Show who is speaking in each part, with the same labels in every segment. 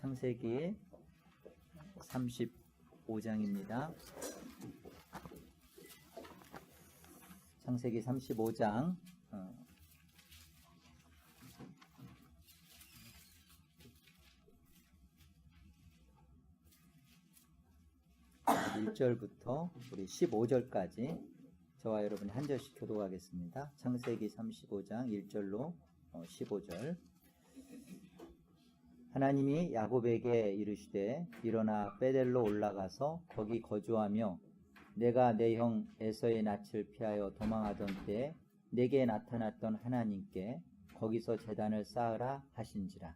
Speaker 1: 창세기 35장입니다. 창세기 35장 1절부터 우리 15절까지 저와 여러분이 한 절씩 교독하겠습니다. 창세기 35장 1절로 15절. 하나님이 야곱에게 이르시되 일어나 베델로 올라가서 거기 거주하며 내가 내 형 에서의 낯을 피하여 도망하던 때에 내게 나타났던 하나님께 거기서 제단을 쌓으라 하신지라.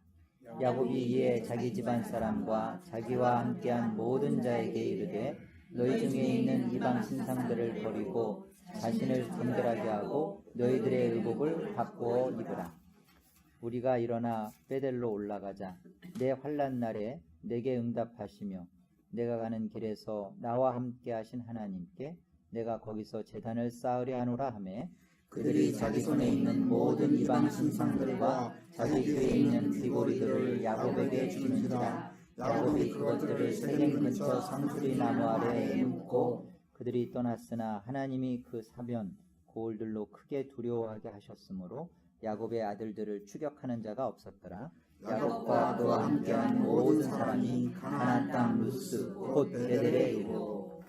Speaker 1: 야곱이 이에 자기 집안 사람과 자기와 함께한 모든 자에게 이르되 너희 중에 있는 이방 신상들을 버리고 자신을 정결하게 하고 너희들의 의복을 바꾸어 입으라. 우리가 일어나 베델로 올라가자. 내 환난 날에 내게 응답하시며 내가 가는 길에서 나와 함께 하신 하나님께 내가 거기서 제단을 쌓으려 하노라 하매
Speaker 2: 그들이 자기 손에 있는 모든 이방 신상들과 자기 귀에 있는 귀고리들을 야곱에게 주는지라. 야곱이 그것들을 세겜 근처 상수리 나무 아래에 묻고
Speaker 1: 그들이 떠났으나 하나님이 그 사변 고을들로 크게 두려워하게 하셨으므로 야곱의 아들들을 추격하는 자가 없었더라.
Speaker 2: 야곱과 그와 함께한 모든 사람이 가나안 땅 루스 곧 베델에 이르고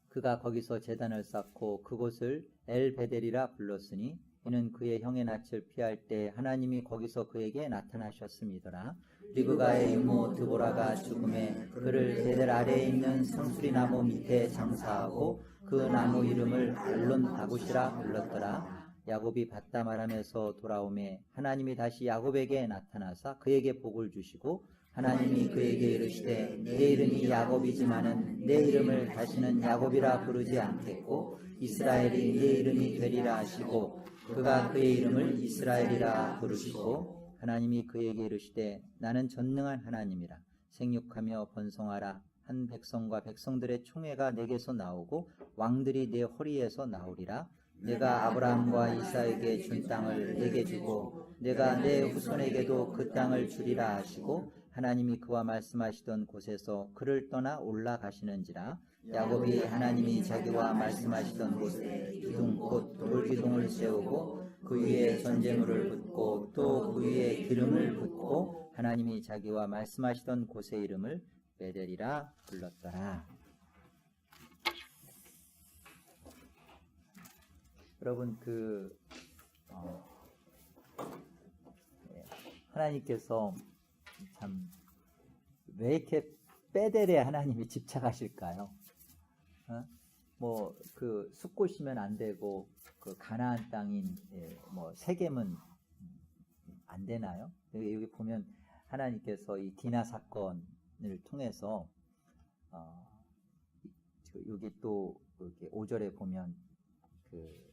Speaker 1: 그가 거기서 제단을 쌓고 그곳을 엘베델이라 불렀으니 이는 그의 형의 낯을 피할 때 하나님이 거기서 그에게 나타나셨음이더라. 리브가의 이모 드보라가 죽음에 그를 베델 아래에 있는 상수리 나무 밑에 장사하고 그 나무 이름을 알론 다굿이라 불렀더라. 야곱이 밭다 말하면서 돌아오매 하나님이 다시 야곱에게 나타나사 그에게 복을 주시고 하나님이 그에게 이르시되 내 이름이 야곱이지만은 내 이름을 다시는 야곱이라 부르지 않겠고 이스라엘이 네 이름이 되리라 하시고 그가 그의 이름을 이스라엘이라 부르시고 하나님이 그에게 이르시되 나는 전능한 하나님이라 생육하며 번성하라. 한 백성과 백성들의 총회가 내게서 나오고 왕들이 내 허리에서 나오리라. 내가 아브라함과 이삭에게 준 땅을 내게 주고 내가 내 후손에게도 그 땅을 주리라 하시고 하나님이 그와 말씀하시던 곳에서 그를 떠나 올라가시는지라. 야곱이 하나님이 자기와 말씀하시던 곳에 기둥 곧 돌기둥을 세우고 그 위에 전제물을 붓고 또 그 위에 기름을 붓고 하나님이 자기와 말씀하시던 곳의 이름을 베델이라 불렀더라. 여러분 하나님께서 참 왜 이렇게 베델에 하나님이 집착하실까요? 뭐 그 숫곳이면 안 되고 그 가나안 땅인 뭐 세겜은 안 되나요? 여기 보면 하나님께서 이 디나 사건을 통해서 여기 또 이렇게 5절에 보면 그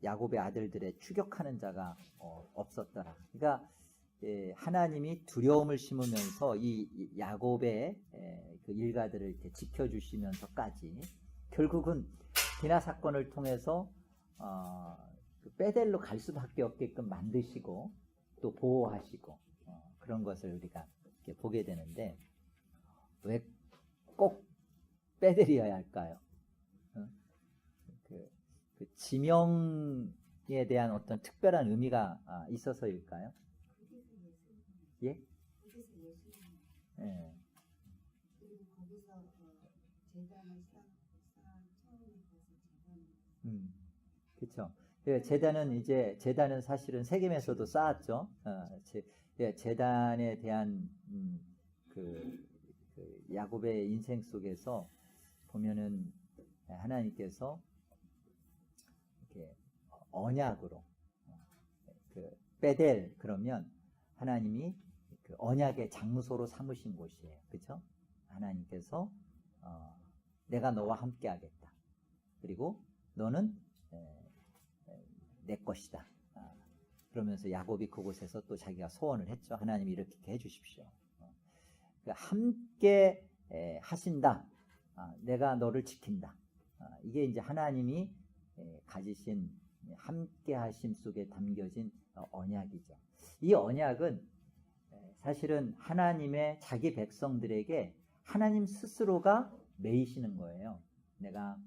Speaker 1: 야곱의 아들들의 추격하는 자가 없었더라. 그러니까 하나님이 두려움을 심으면서 이 야곱의 그 일가들을 이렇게 지켜주시면서까지 결국은 디나 사건을 통해서 그 베델로 갈 수밖에 없게끔 만드시고 또 보호하시고 그런 것을 우리가 이렇게 보게 되는데 왜 꼭 베델이어야 할까요? 그 지명에 대한 어떤 특별한 의미가 있어서일까요? 예? 예. 그렇죠. 제단은 사실은 세겜에서도 쌓았죠. 제단에 대한 그 야곱의 인생 속에서 보면은 하나님께서 이렇게 언약으로 그 베델 그러면 하나님이 그 언약의 장소로 삼으신 곳이에요. 그렇죠? 하나님께서 내가 너와 함께 하겠다. 그리고 너는 내 것이다. 그러면서 야곱이 그곳에서 또 자기가 소원을 했죠. 하나님이 이렇게 해주십시오. 함께 하신다. 내가 너를 지킨다. 이게 이제 하나님이 가지신 함께 하심 속에 담겨진 언약이죠. 이 언약은 사실은 하나님의 자기 백성들에게 하나님 스스로가 매이시는 거예요. 내가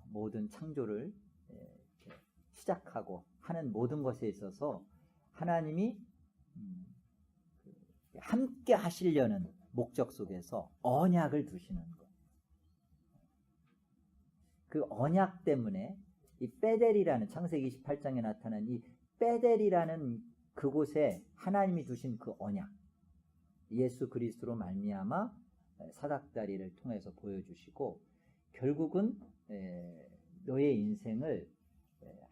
Speaker 1: 모든 창조를 시작하고 하는 모든 것에 있어서 하나님이 함께 하시려는 목적 속에서 언약을 두시는 것. 그 언약 때문에 이 베델이라는 창세기 28장에 나타난 이 베델이라는 그곳에 하나님이 두신 그 언약, 예수 그리스도로 말미암아 사닥다리를 통해서 보여주시고 결국은 너의 인생을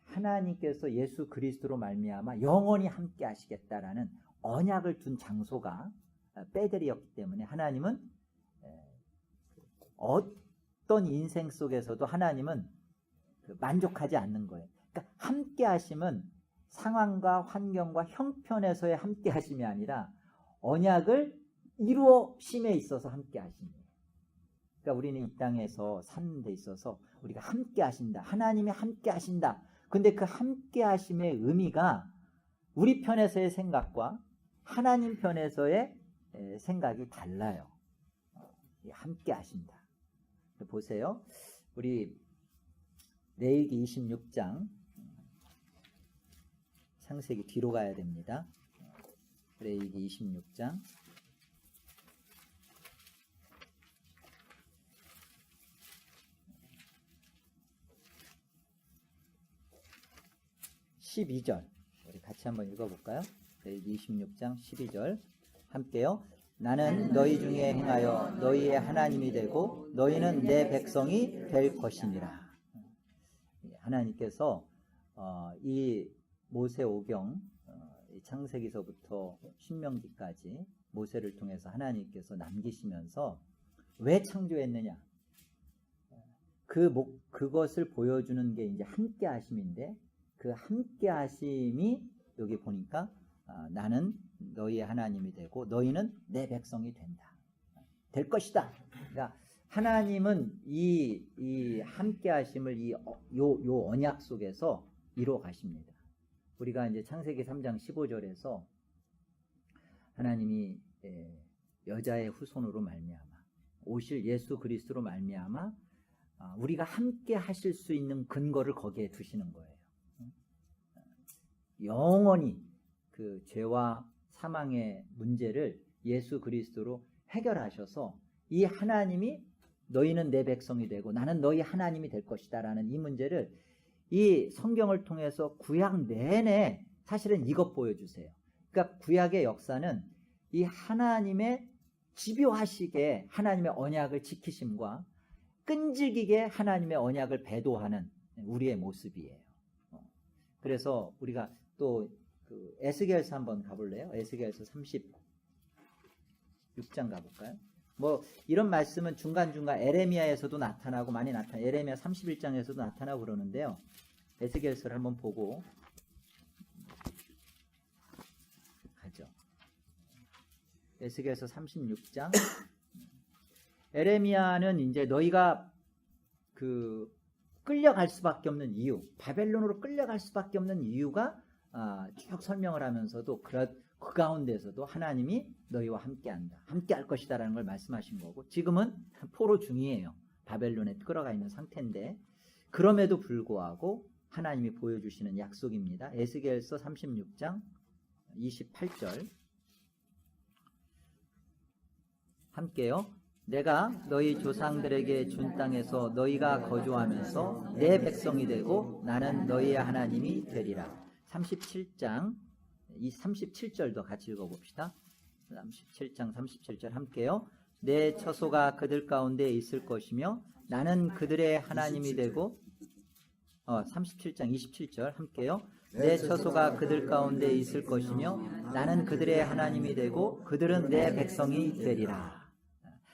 Speaker 1: 하나님께서 예수 그리스도로 말미암아 영원히 함께 하시겠다라는 언약을 둔 장소가 베델이었기 때문에 하나님은 어떤 인생 속에서도 하나님은 만족하지 않는 거예요. 그러니까 함께 하심은 상황과 환경과 형편에서의 함께 하심이 아니라 언약을 이루어심에 있어서 함께 하십니다. 그러니까 우리는 이 땅에서 사는 데 있어서 우리가 함께 하신다. 하나님이 함께 하신다. 근데 그 함께 하심의 의미가 우리 편에서의 생각과 하나님 편에서의 생각이 달라요. 함께 하신다. 보세요. 우리 레위기 26장 창세기 뒤로 가야 됩니다. 레위기 26장 12절 우리 같이 한번 읽어볼까요? 레위기 26장 12절 함께요. 나는 너희 중에 행하여 너희의 하나님이 되고 너희는 내 백성이 될 것이니라. 하나님께서 이 모세오경 창세기서부터 신명기까지 모세를 통해서 하나님께서 남기시면서 왜 창조했느냐? 그것을 보여주는 게 이제 함께 하심인데 그 함께 하심이 여기 보니까 나는 너희의 하나님이 되고 너희는 내 백성이 된다. 될 것이다. 그러니까 하나님은 이 함께 하심을 요 언약 속에서 이루어 가십니다. 우리가 이제 창세기 3장 15절에서 하나님이 여자의 후손으로 말미암아 오실 예수 그리스도로 말미암아 우리가 함께 하실 수 있는 근거를 거기에 두시는 거예요. 영원히 그 죄와 사망의 문제를 예수 그리스도로 해결하셔서 이 하나님이 너희는 내 백성이 되고 나는 너희 하나님이 될 것이다 라는 이 문제를 이 성경을 통해서 구약 내내 사실은 이것 보여주세요. 그러니까 구약의 역사는 이 하나님의 집요하시게 하나님의 언약을 지키심과 끈질기게 하나님의 언약을 배도하는 우리의 모습이에요. 그래서 우리가 또 그 에스겔서 한번 가볼래요? 에스겔서 36장 가볼까요? 뭐 이런 말씀은 중간중간 에레미야에서도 나타나고 많이 나타나요. 에레미야 31장에서도 나타나고 그러는데요. 에스겔서를 한번 보고 가죠. 에스겔서 36장 에레미야는 이제 너희가 그 끌려갈 수밖에 없는 이유, 바벨론으로 끌려갈 수밖에 없는 이유가 쭉 설명을 하면서도 그 가운데서도 하나님이 너희와 함께한다, 함께할 것이다라는 걸 말씀하신 거고 지금은 포로 중이에요. 바벨론에 끌어가 있는 상태인데 그럼에도 불구하고 하나님이 보여주시는 약속입니다. 에스겔서 36장 28절 함께요. 내가 너희 조상들에게 준 땅에서 너희가 거주하면서 내 백성이 되고 나는 너희의 하나님이 되리라. 37장 이 37절도 같이 읽어봅시다. 37장 37절 함께요. 내 처소가 그들 가운데 있을 것이며 나는 그들의 하나님이 되고 37장 27절 함께요. 내 처소가 그들 가운데 있을 것이며 나는 그들의 하나님이 되고 그들은 내 백성이 되리라.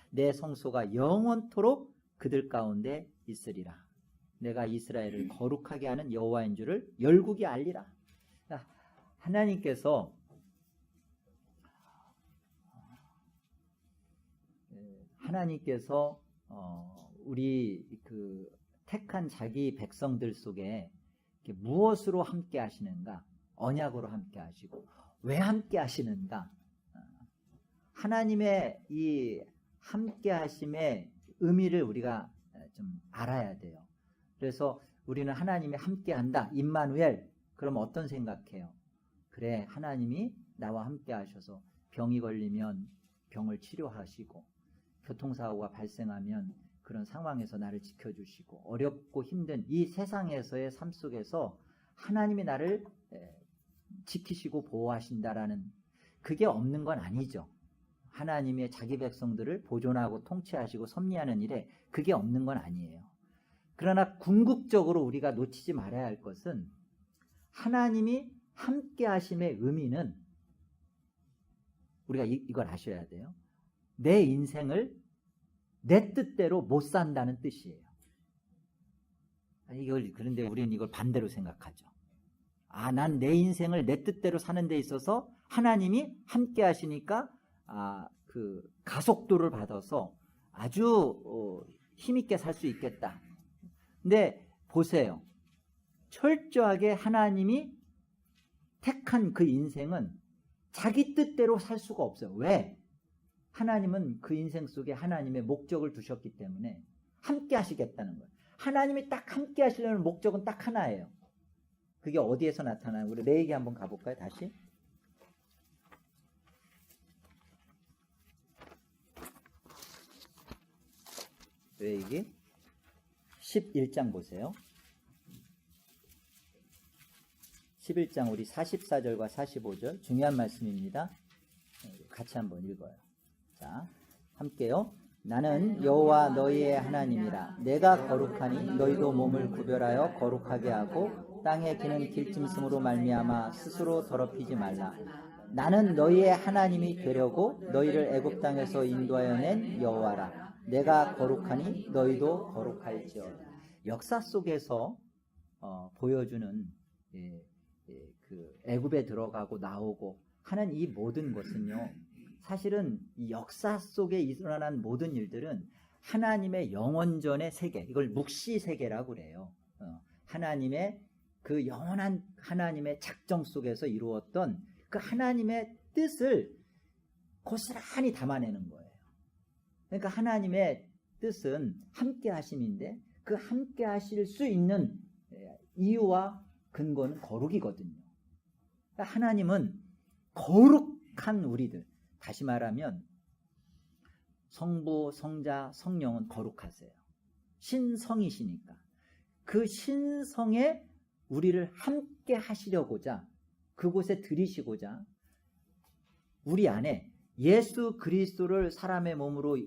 Speaker 1: 내 성소가 영원토록 그들 가운데 있으리라. 내가 이스라엘을 거룩하게 하는 여호와인 줄을 열국이 알리라. 하나님께서 우리 그 택한 자기 백성들 속에 무엇으로 함께 하시는가? 언약으로 함께 하시고 왜 함께 하시는가? 하나님의 이 함께 하심의 의미를 우리가 좀 알아야 돼요. 그래서 우리는 하나님이 함께 한다. 임마누엘. 그럼 어떤 생각해요? 그래, 하나님이 나와 함께 하셔서 병이 걸리면 병을 치료하시고, 교통사고가 발생하면 그런 상황에서 나를 지켜주시고, 어렵고 힘든 이 세상에서의 삶 속에서 하나님이 나를 지키시고 보호하신다라는, 그게 없는 건 아니죠. 하나님의 자기 백성들을 보존하고 통치하시고 섭리하는 일에 그게 없는 건 아니에요. 그러나 궁극적으로 우리가 놓치지 말아야 할 것은, 하나님이 함께 하심의 의미는 우리가 이걸 아셔야 돼요. 내 인생을 내 뜻대로 못 산다는 뜻이에요. 그런데 우리는 이걸 반대로 생각하죠. 난 내 인생을 내 뜻대로 사는 데 있어서 하나님이 함께 하시니까 그 가속도를 받아서 아주 힘있게 살 수 있겠다. 근데 보세요. 철저하게 하나님이 택한 그 인생은 자기 뜻대로 살 수가 없어요. 왜? 하나님은 그 인생 속에 하나님의 목적을 두셨기 때문에 함께 하시겠다는 거예요. 하나님이 딱 함께 하시려는 목적은 딱 하나예요. 그게 어디에서 나타나요? 우리 레위기 한번 가볼까요? 다시. 레위기 11장 보세요. 11장 우리 44절과 45절 중요한 말씀입니다. 같이 한번 읽어요. 자, 함께요. 나는 여호와 너희의 하나님이라. 내가 거룩하니 너희도 몸을 구별하여 거룩하게 하고 땅에 기는 길짐승으로 말미암아 스스로 더럽히지 말라. 나는 너희의 하나님이 되려고 너희를 애굽 땅에서 인도하여 낸 여호와라. 내가 거룩하니 너희도 거룩할지어다. 역사 속에서 보여주는 그 애굽에 들어가고 나오고 하는 이 모든 것은요, 사실은 이 역사 속에 일어난 모든 일들은 하나님의 영원전의 세계, 이걸 묵시 세계라고 그래요. 하나님의 그 영원한 하나님의 작정 속에서 이루었던 그 하나님의 뜻을 고스란히 담아내는 거예요. 그러니까 하나님의 뜻은 함께 하심인데, 그 함께 하실 수 있는 이유와 근거는 거룩이거든요. 그러니까 하나님은 거룩한 우리들, 다시 말하면 성부, 성자, 성령은 거룩하세요. 신성이시니까 그 신성에 우리를 함께 하시려고자, 그곳에 들이시고자 우리 안에 예수 그리스도를 사람의 몸으로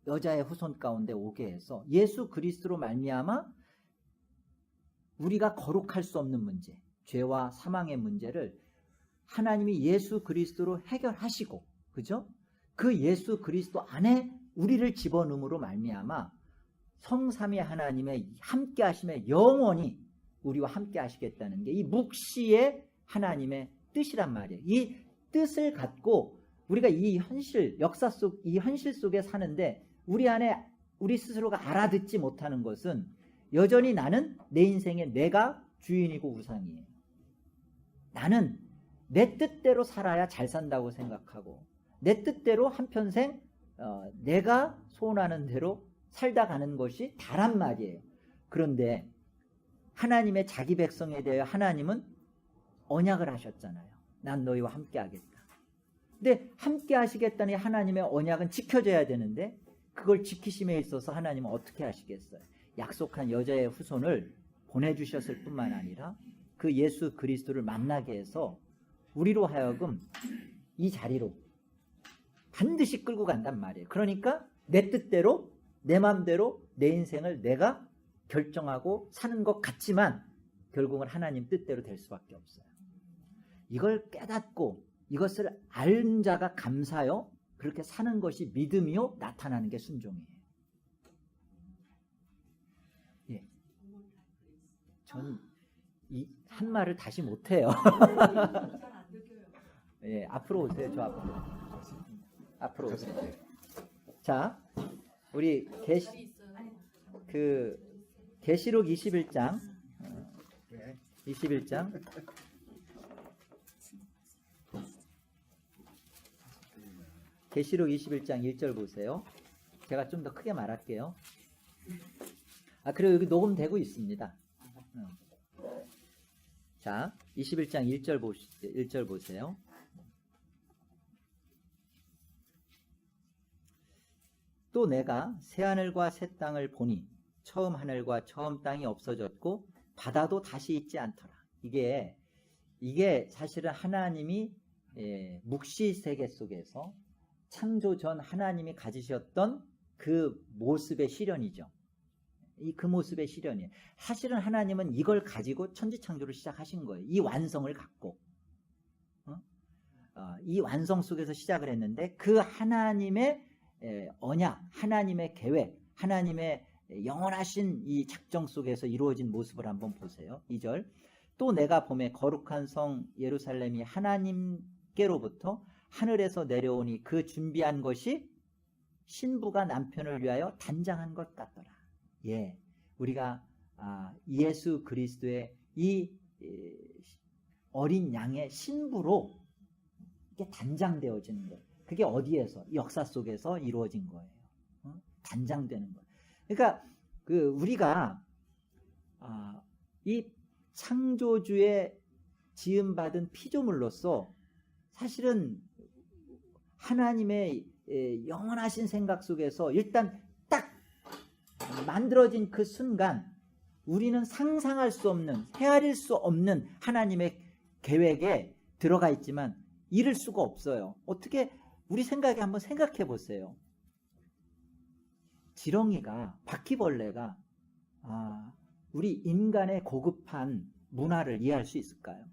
Speaker 1: 여자의 후손 가운데 오게 해서 예수 그리스도로 말미암아 우리가 거룩할 수 없는 문제, 죄와 사망의 문제를 하나님이 예수 그리스도로 해결하시고, 그죠? 그 예수 그리스도 안에 우리를 집어넣음으로 말미암아 성삼위 하나님의 함께 하심에 영원히 우리와 함께 하시겠다는 게 이 묵시의 하나님의 뜻이란 말이에요. 이 뜻을 갖고 우리가 이 현실, 역사 속, 이 현실 속에 사는데 우리 안에 우리 스스로가 알아듣지 못하는 것은 여전히 나는 내 인생에 내가 주인이고 우상이에요. 나는 내 뜻대로 살아야 잘 산다고 생각하고 내 뜻대로 한평생 내가 소원하는 대로 살다 가는 것이 다란 말이에요. 그런데 하나님의 자기 백성에 대해 하나님은 언약을 하셨잖아요. 난 너희와 함께 하겠다. 근데 함께 하시겠다니 하나님의 언약은 지켜져야 되는데 그걸 지키심에 있어서 하나님은 어떻게 하시겠어요? 약속한 여자의 후손을 보내주셨을 뿐만 아니라 그 예수 그리스도를 만나게 해서 우리로 하여금 이 자리로 반드시 끌고 간단 말이에요. 그러니까 내 뜻대로 내 마음대로 내 인생을 내가 결정하고 사는 것 같지만 결국은 하나님 뜻대로 될 수밖에 없어요. 이걸 깨닫고 이것을 알 자가 감사요, 그렇게 사는 것이 믿음이요, 나타나는 게 순종이에요. 예. 전 이 한 말을 다시 못해요. 예, 앞으로 오세요. 저 앞으로. 앞으로 오세요. 자, 우리 계시록 21장 21장 계시록 21장 1절 보세요. 제가 좀 더 크게 말할게요. 그리고 여기 녹음되고 있습니다. 자, 21장 1절 보세요. 또 내가 새 하늘과 새 땅을 보니 처음 하늘과 처음 땅이 없어졌고 바다도 다시 있지 않더라. 이게 사실은 하나님이 묵시 세계 속에서 창조 전 하나님이 가지셨던 그 모습의 실현이죠. 그 모습의 실현이에요. 사실은 하나님은 이걸 가지고 천지창조를 시작하신 거예요. 이 완성을 갖고 이 완성 속에서 시작을 했는데 그 하나님의 언약, 하나님의 계획, 하나님의 영원하신 이 작정 속에서 이루어진 모습을 한번 보세요. 2절. 또 내가 보매 거룩한 성 예루살렘이 하나님께로부터 하늘에서 내려오니 그 준비한 것이 신부가 남편을 위하여 단장한 것 같더라. 예, 우리가 예수 그리스도의 이 어린 양의 신부로 이게 단장되어지는 거예요. 그게 어디에서? 역사 속에서 이루어진 거예요. 단장되는 거예요. 그러니까 우리가 이 창조주의 지음받은 피조물로서 사실은 하나님의 영원하신 생각 속에서 일단 딱 만들어진 그 순간 우리는 상상할 수 없는, 헤아릴 수 없는 하나님의 계획에 들어가 있지만 이룰 수가 없어요. 어떻게 우리 생각에 한번 생각해 보세요. 지렁이가, 바퀴벌레가 우리 인간의 고급한 문화를 이해할 수 있을까요?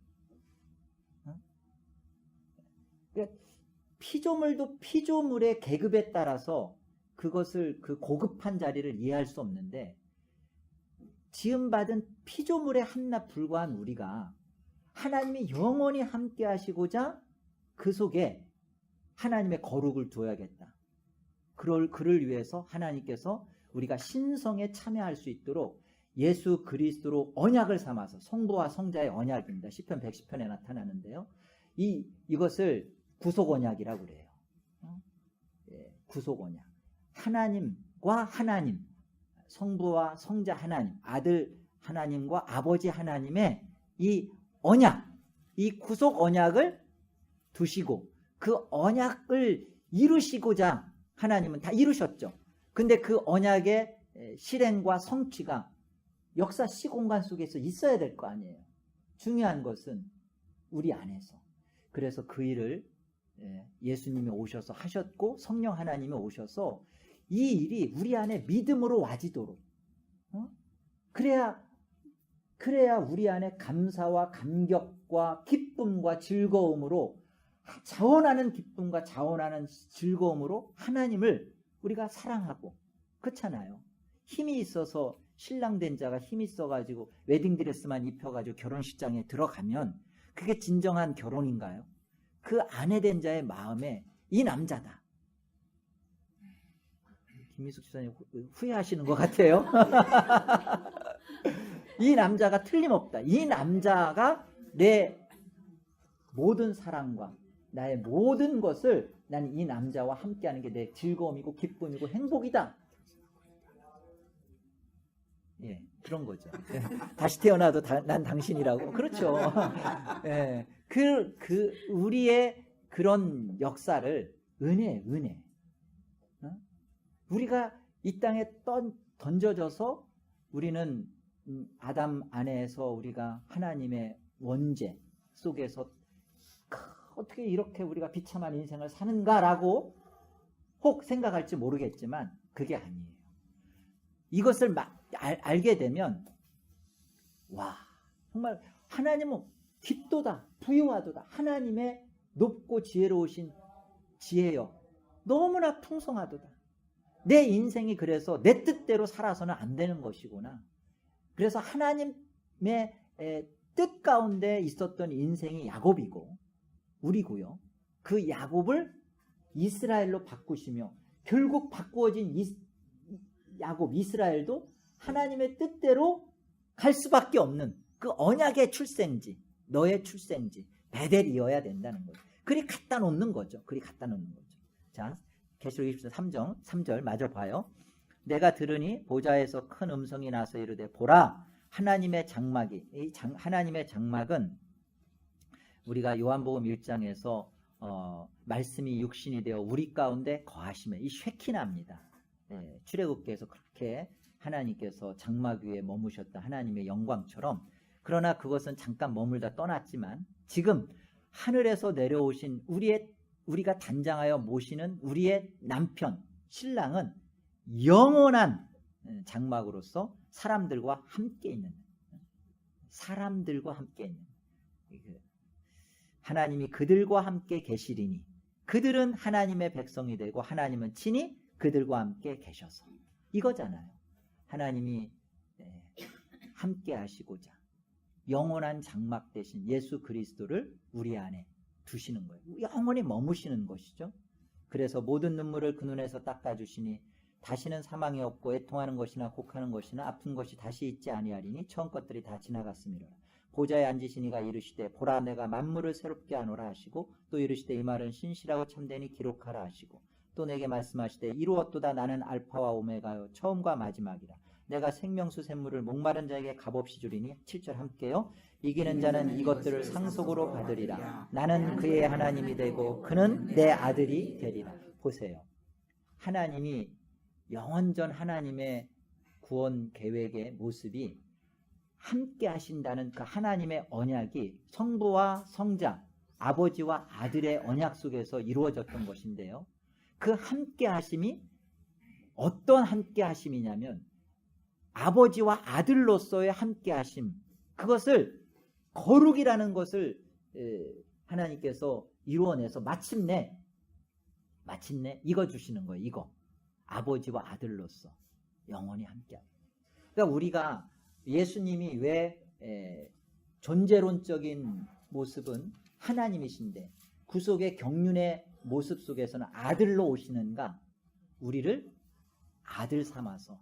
Speaker 1: 피조물도 피조물의 계급에 따라서 그것을 그 고급한 자리를 이해할 수 없는데 지음받은 피조물의 한낱 불과한 우리가 하나님이 영원히 함께 하시고자 그 속에 하나님의 거룩을 두어야겠다. 그를 위해서 하나님께서 우리가 신성에 참여할 수 있도록 예수 그리스도로 언약을 삼아서 성부와 성자의 언약입니다. 시편 110편에 나타나는데요. 이것을 구속 언약이라고 그래요. 구속 언약. 하나님과 하나님, 성부와 성자 하나님, 아들 하나님과 아버지 하나님의 이 언약, 이 구속 언약을 두시고 그 언약을 이루시고자 하나님은 다 이루셨죠. 근데 그 언약의 실행과 성취가 역사 시공간 속에서 있어야 될 거 아니에요. 중요한 것은 우리 안에서. 그래서 그 일을 예수님이 오셔서 하셨고 성령 하나님이 오셔서 이 일이 우리 안에 믿음으로 와지도록 그래야 우리 안에 감사와 감격과 기쁨과 즐거움으로 자원하는 기쁨과 자원하는 즐거움으로 하나님을 우리가 사랑하고 그렇잖아요. 힘이 있어서 신랑 된 자가 힘이 있어가지고 웨딩드레스만 입혀가지고 결혼식장에 들어가면 그게 진정한 결혼인가요? 그 아내 된 자의 마음에 이 남자다. 김미숙 집사님 후회하시는 것 같아요. 이 남자가 틀림없다. 이 남자가 내 모든 사랑과 나의 모든 것을 나는 이 남자와 함께하는 게 내 즐거움이고 기쁨이고 행복이다. 예, 그런 거죠. 다시 태어나도 난 당신이라고. 그렇죠. 예, 우리의 그런 역사를 은혜. 우리가 이 땅에 던져져서 우리는 아담 안에서 우리가 하나님의 원죄 속에서 어떻게 이렇게 우리가 비참한 인생을 사는가라고 혹 생각할지 모르겠지만 그게 아니에요. 이것을 알게 되면 와 정말 하나님은 깊도다 부유하도다. 하나님의 높고 지혜로우신 지혜여 너무나 풍성하도다. 내 인생이 그래서 내 뜻대로 살아서는 안 되는 것이구나. 그래서 하나님의 뜻 가운데 있었던 인생이 야곱이고 우리고요. 그 야곱을 이스라엘로 바꾸시며 결국 바꾸어진 야곱 이스라엘도 하나님의 뜻대로 갈 수밖에 없는 그 언약의 출생지, 너의 출생지 베델이어야 된다는 거죠. 그리 갖다 놓는 거죠. 자, 계시록 23절 마저 봐요. 내가 들으니 보좌에서 큰 음성이 나서 이르되 보라 하나님의 장막이 하나님의 장막은 우리가 요한복음 1장에서 말씀이 육신이 되어 우리 가운데 거하시며 이 쉐키나입니다. 출애굽기에서 그렇게 하나님께서 장막 위에 머무셨다 하나님의 영광처럼 그러나 그것은 잠깐 머물다 떠났지만 지금 하늘에서 내려오신 우리가 단장하여 모시는 우리의 남편 신랑은 영원한 장막으로서 사람들과 함께 있는 하나님이 그들과 함께 계시리니 그들은 하나님의 백성이 되고 하나님은 친히 그들과 함께 계셔서 이거잖아요. 하나님이 함께 하시고자 영원한 장막 대신 예수 그리스도를 우리 안에 두시는 거예요. 영원히 머무시는 것이죠. 그래서 모든 눈물을 그 눈에서 닦아주시니 다시는 사망이 없고 애통하는 것이나 곡하는 것이나 아픈 것이 다시 있지 아니하리니 처음 것들이 다 지나갔음이라. 보좌에 앉으신 이가 이르시되 보라 내가 만물을 새롭게 하노라 하시고 또 이르시되 이 말은 신실하고 참되니 기록하라 하시고 또 내게 말씀하시되 이루었도다 나는 알파와 오메가요 처음과 마지막이라. 내가 생명수 샘물을 목마른 자에게 값없이 주리니 7절 함께요. 이기는 자는 이것들을 상속으로 받으리라. 나는 그의 하나님이 되고 그는 내 아들이 되리라. 보세요. 하나님이 영원전 하나님의 구원 계획의 모습이 함께 하신다는 그 하나님의 언약이 성부와 성자, 아버지와 아들의 언약 속에서 이루어졌던 것인데요. 그 함께 하심이 어떤 함께 하심이냐면 아버지와 아들로서의 함께 하심, 그것을 거룩이라는 것을 하나님께서 이루어내서 마침내 이거 주시는 거예요. 이거 아버지와 아들로서 영원히 함께합니다. 그러니까 우리가 예수님이 왜 존재론적인 모습은 하나님이신데 구속의 경륜의 모습 속에서는 아들로 오시는가? 우리를 아들 삼아서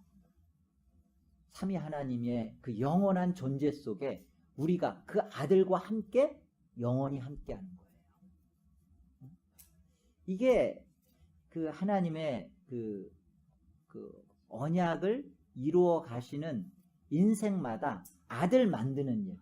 Speaker 1: 삼위 하나님의 그 영원한 존재 속에 우리가 그 아들과 함께 영원히 함께하는 거예요. 이게 그 하나님의 그 언약을 이루어 가시는 인생마다 아들 만드는 일,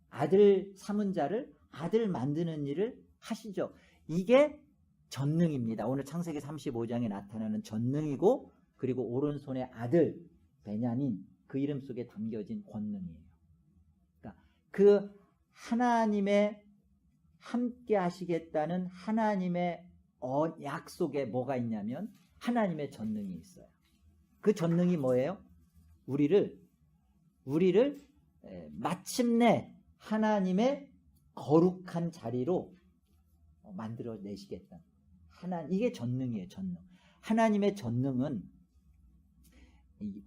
Speaker 1: 아들 삼은 자를 아들 만드는 일을 하시죠. 이게 전능입니다. 오늘 창세기 35장에 나타나는 전능이고 그리고 오른손의 아들 베냐민 그 이름 속에 담겨진 권능이에요. 그러니까 그 하나님의 함께 하시겠다는 하나님의 약속에 뭐가 있냐면 하나님의 전능이 있어요. 그 전능이 뭐예요? 우리를 마침내 하나님의 거룩한 자리로 만들어내시겠다. 이게 전능이에요. 전능. 하나님의 전능은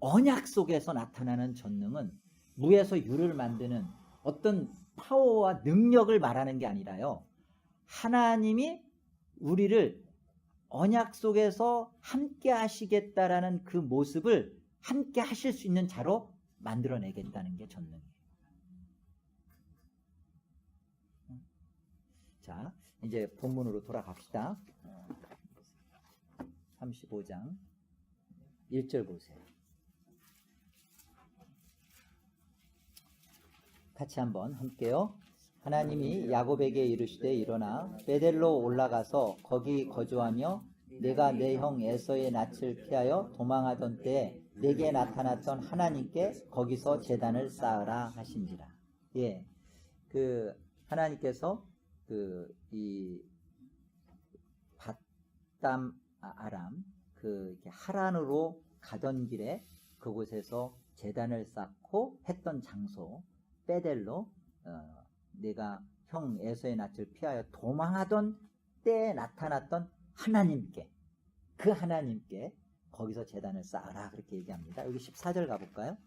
Speaker 1: 언약 속에서 나타나는 전능은 무에서 유를 만드는 어떤 파워와 능력을 말하는 게 아니라요. 하나님이 우리를 언약 속에서 함께 하시겠다라는 그 모습을 함께 하실 수 있는 자로 만들어내겠다는 게 전능이에요. 자, 이제 본문으로 돌아갑시다. 35장 1절 보세요. 같이 한번 함께요. 하나님이 야곱에게 이르시되 일어나 베델로 올라가서 거기 거주하며 내가 내 형 에서의 낯을 피하여 도망하던 때에 내게 나타났던 하나님께 거기서 제단을 쌓으라 하신지라. 예, 그 하나님께서 이 밧담 아람 이렇게 하란으로 가던 길에 그곳에서 제단을 쌓고 했던 장소 베델로 내가 형 에서의 낯을 피하여 도망하던 때에 나타났던 하나님께 그 하나님께 거기서 제단을 쌓으라 그렇게 얘기합니다. 여기 14절 가볼까요?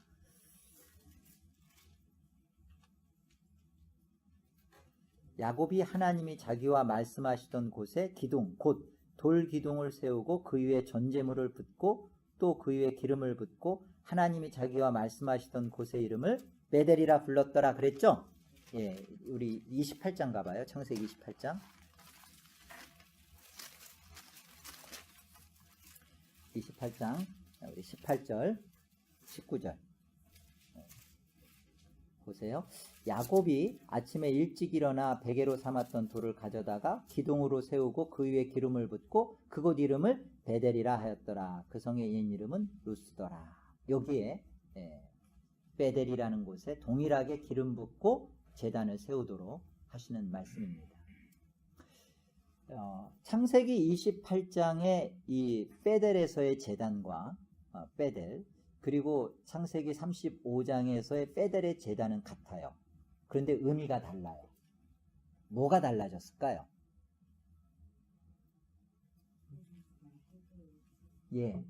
Speaker 1: 야곱이 하나님이 자기와 말씀하시던 곳에 기둥 곧 돌 기둥을 세우고 그 위에 전제물을 붓고 또 그 위에 기름을 붓고 하나님이 자기와 말씀하시던 곳의 이름을 베델이라 불렀더라 그랬죠? 예, 우리 28장 가봐요. 창세기 28장. 28장 우리 18절, 19절 보세요. 야곱이 아침에 일찍 일어나 베개로 삼았던 돌을 가져다가 기둥으로 세우고 그 위에 기름을 붓고 그곳 이름을 베델이라 하였더라. 그 성의 이름은 루스더라. 여기에 베델이라는 곳에 동일하게 기름 붓고 제단을 세우도록 하시는 말씀입니다. 창세기 28장의 이 베델에서의 제단과 베델, 그리고 창세기 35장에서의 베델의 제단은 같아요. 그런데 의미가 달라요. 뭐가 달라졌을까요? 예.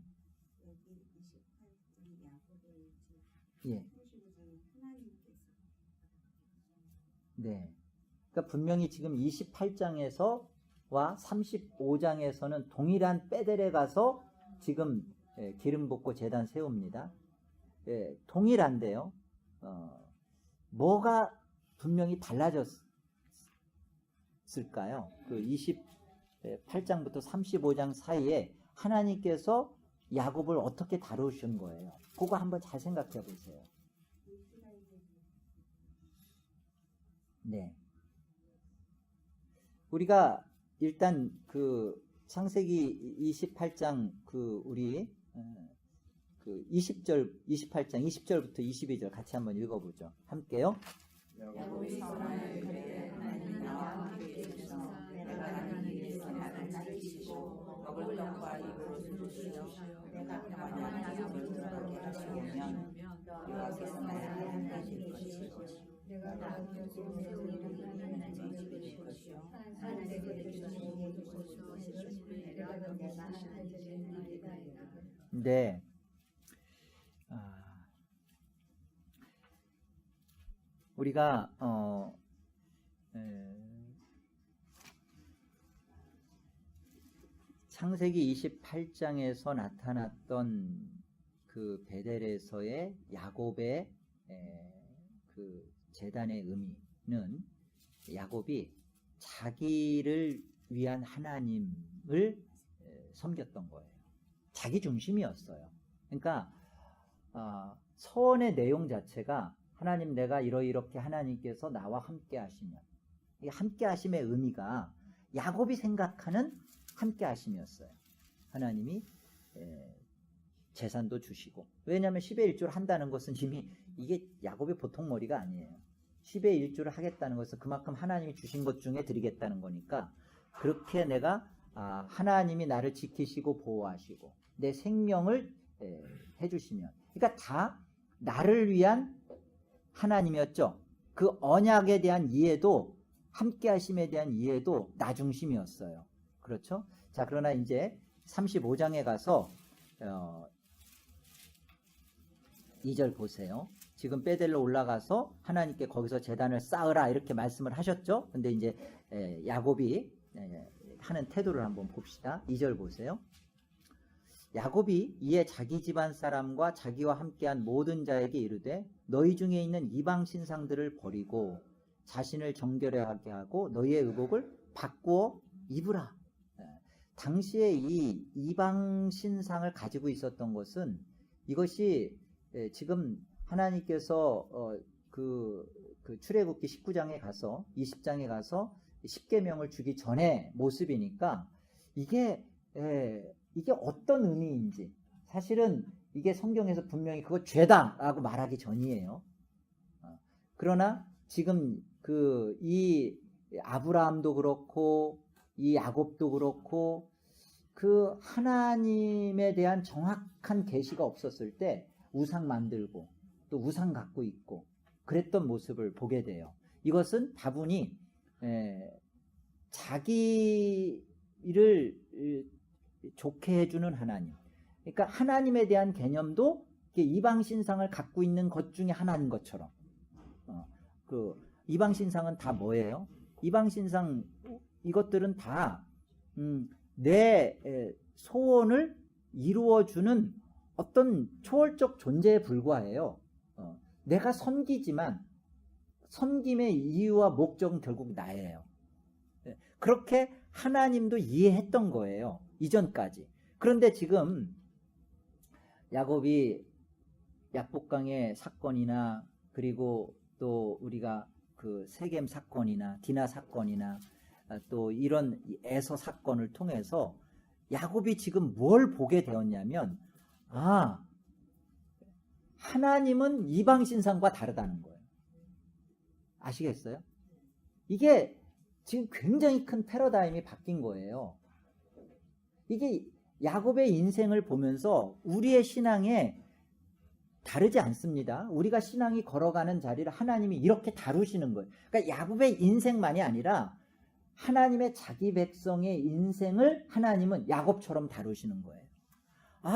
Speaker 1: 예. 네. 그러니까 분명히 지금 28장에서와 35장에서는 동일한 베델에 가서 지금 기름 붓고 제단 세웁니다. 동일한데요. 뭐가 분명히 달라졌을까요? 그 28장부터 35장 사이에 하나님께서 야곱을 어떻게 다루신 거예요? 그거 한번 잘 생각해 보세요. 네. 우리가 일단 그 창세기 28장 우리 그 20절, 28장 20절부터 22절 같이 한번 읽어보죠. 함께요.
Speaker 3: 야곱이 선하여 이르되 하나님이 나와 함께 계셔서 내가 하나님께서 나를 지키시고 먹을 떡과 입을 주시어 내가 평안히 집을 들어가게 하시오면 여호와께서 나를 하나님 되실 것이요 내가 나한테 세우는 하나님 되실 것이요 하나님께 주시는 모든 것을 내가 내가 하나님 되리이다.
Speaker 1: 네. 우리가 창세기 28장에서 나타났던 그 베델에서의 야곱의 그 제단의 의미는 야곱이 자기를 위한 하나님을 섬겼던 거예요. 자기 중심이었어요. 그러니까 서원의 내용 자체가 하나님, 내가 이렇게 하나님께서 나와 함께 하시면, 이 함께 하심의 의미가 야곱이 생각하는 함께 하심이었어요. 하나님이 재산도 주시고, 왜냐하면 10의 1조를 한다는 것은 이미 이게 야곱의 보통 머리가 아니에요. 10의 1조를 하겠다는 것은 그만큼 하나님이 주신 것 중에 드리겠다는 거니까, 그렇게 내가 하나님이 나를 지키시고 보호하시고 내 생명을 해주시면, 그러니까 다 나를 위한 하나님이었죠. 그 언약에 대한 이해도, 함께 하심에 대한 이해도 나 중심이었어요. 그렇죠? 자, 그러나 이제 35장에 가서 2절 보세요. 지금 베델로 올라가서 하나님께 거기서 제단을 쌓으라 이렇게 말씀을 하셨죠. 근데 이제 야곱이 하는 태도를 한번 봅시다. 2절 보세요. 야곱이 이에 자기 집안 사람과 자기와 함께한 모든 자에게 이르되 너희 중에 있는 이방 신상들을 버리고 자신을 정결하게 하고 너희의 의복을 바꾸어 입으라. 당시에 이 이방 신상을 가지고 있었던 것은, 이것이 지금 하나님께서 그 출애굽기 19장에 가서 20장에 가서 10계명을 주기 전의 모습이니까 이게 어떤 의미인지, 사실은 이게 성경에서 분명히 그거 죄다라고 말하기 전이에요. 그러나 지금 이 아브라함도 그렇고 이 야곱도 그렇고 그 하나님에 대한 정확한 계시가 없었을 때 우상 만들고 또 우상 갖고 있고 그랬던 모습을 보게 돼요. 이것은 다분히 자기를 좋게 해주는 하나님, 그러니까 하나님에 대한 개념도 이방 신상을 갖고 있는 것 중에 하나인 것처럼, 그 이방 신상은 다 뭐예요? 이방 신상 이것들은 다 내 소원을 이루어주는 어떤 초월적 존재에 불과해요. 내가 섬기지만 섬김의 이유와 목적은 결국 나예요. 그렇게 하나님도 이해했던 거예요, 이전까지. 그런데 지금 야곱이 약복강의 사건이나 그리고 또 우리가 그 세겜 사건이나 디나 사건이나 또 이런 에서 사건을 통해서 야곱이 지금 뭘 보게 되었냐면 하나님은 이방 신상과 다르다는 거예요. 아시겠어요? 이게 지금 굉장히 큰 패러다임이 바뀐 거예요. 이게 야곱의 인생을 보면서 우리의 신앙에 다르지 않습니다. 우리가 신앙이 걸어가는 자리를 하나님이 이렇게 다루시는 거예요. 그러니까 야곱의 인생만이 아니라 하나님의 자기 백성의 인생을 하나님은 야곱처럼 다루시는 거예요.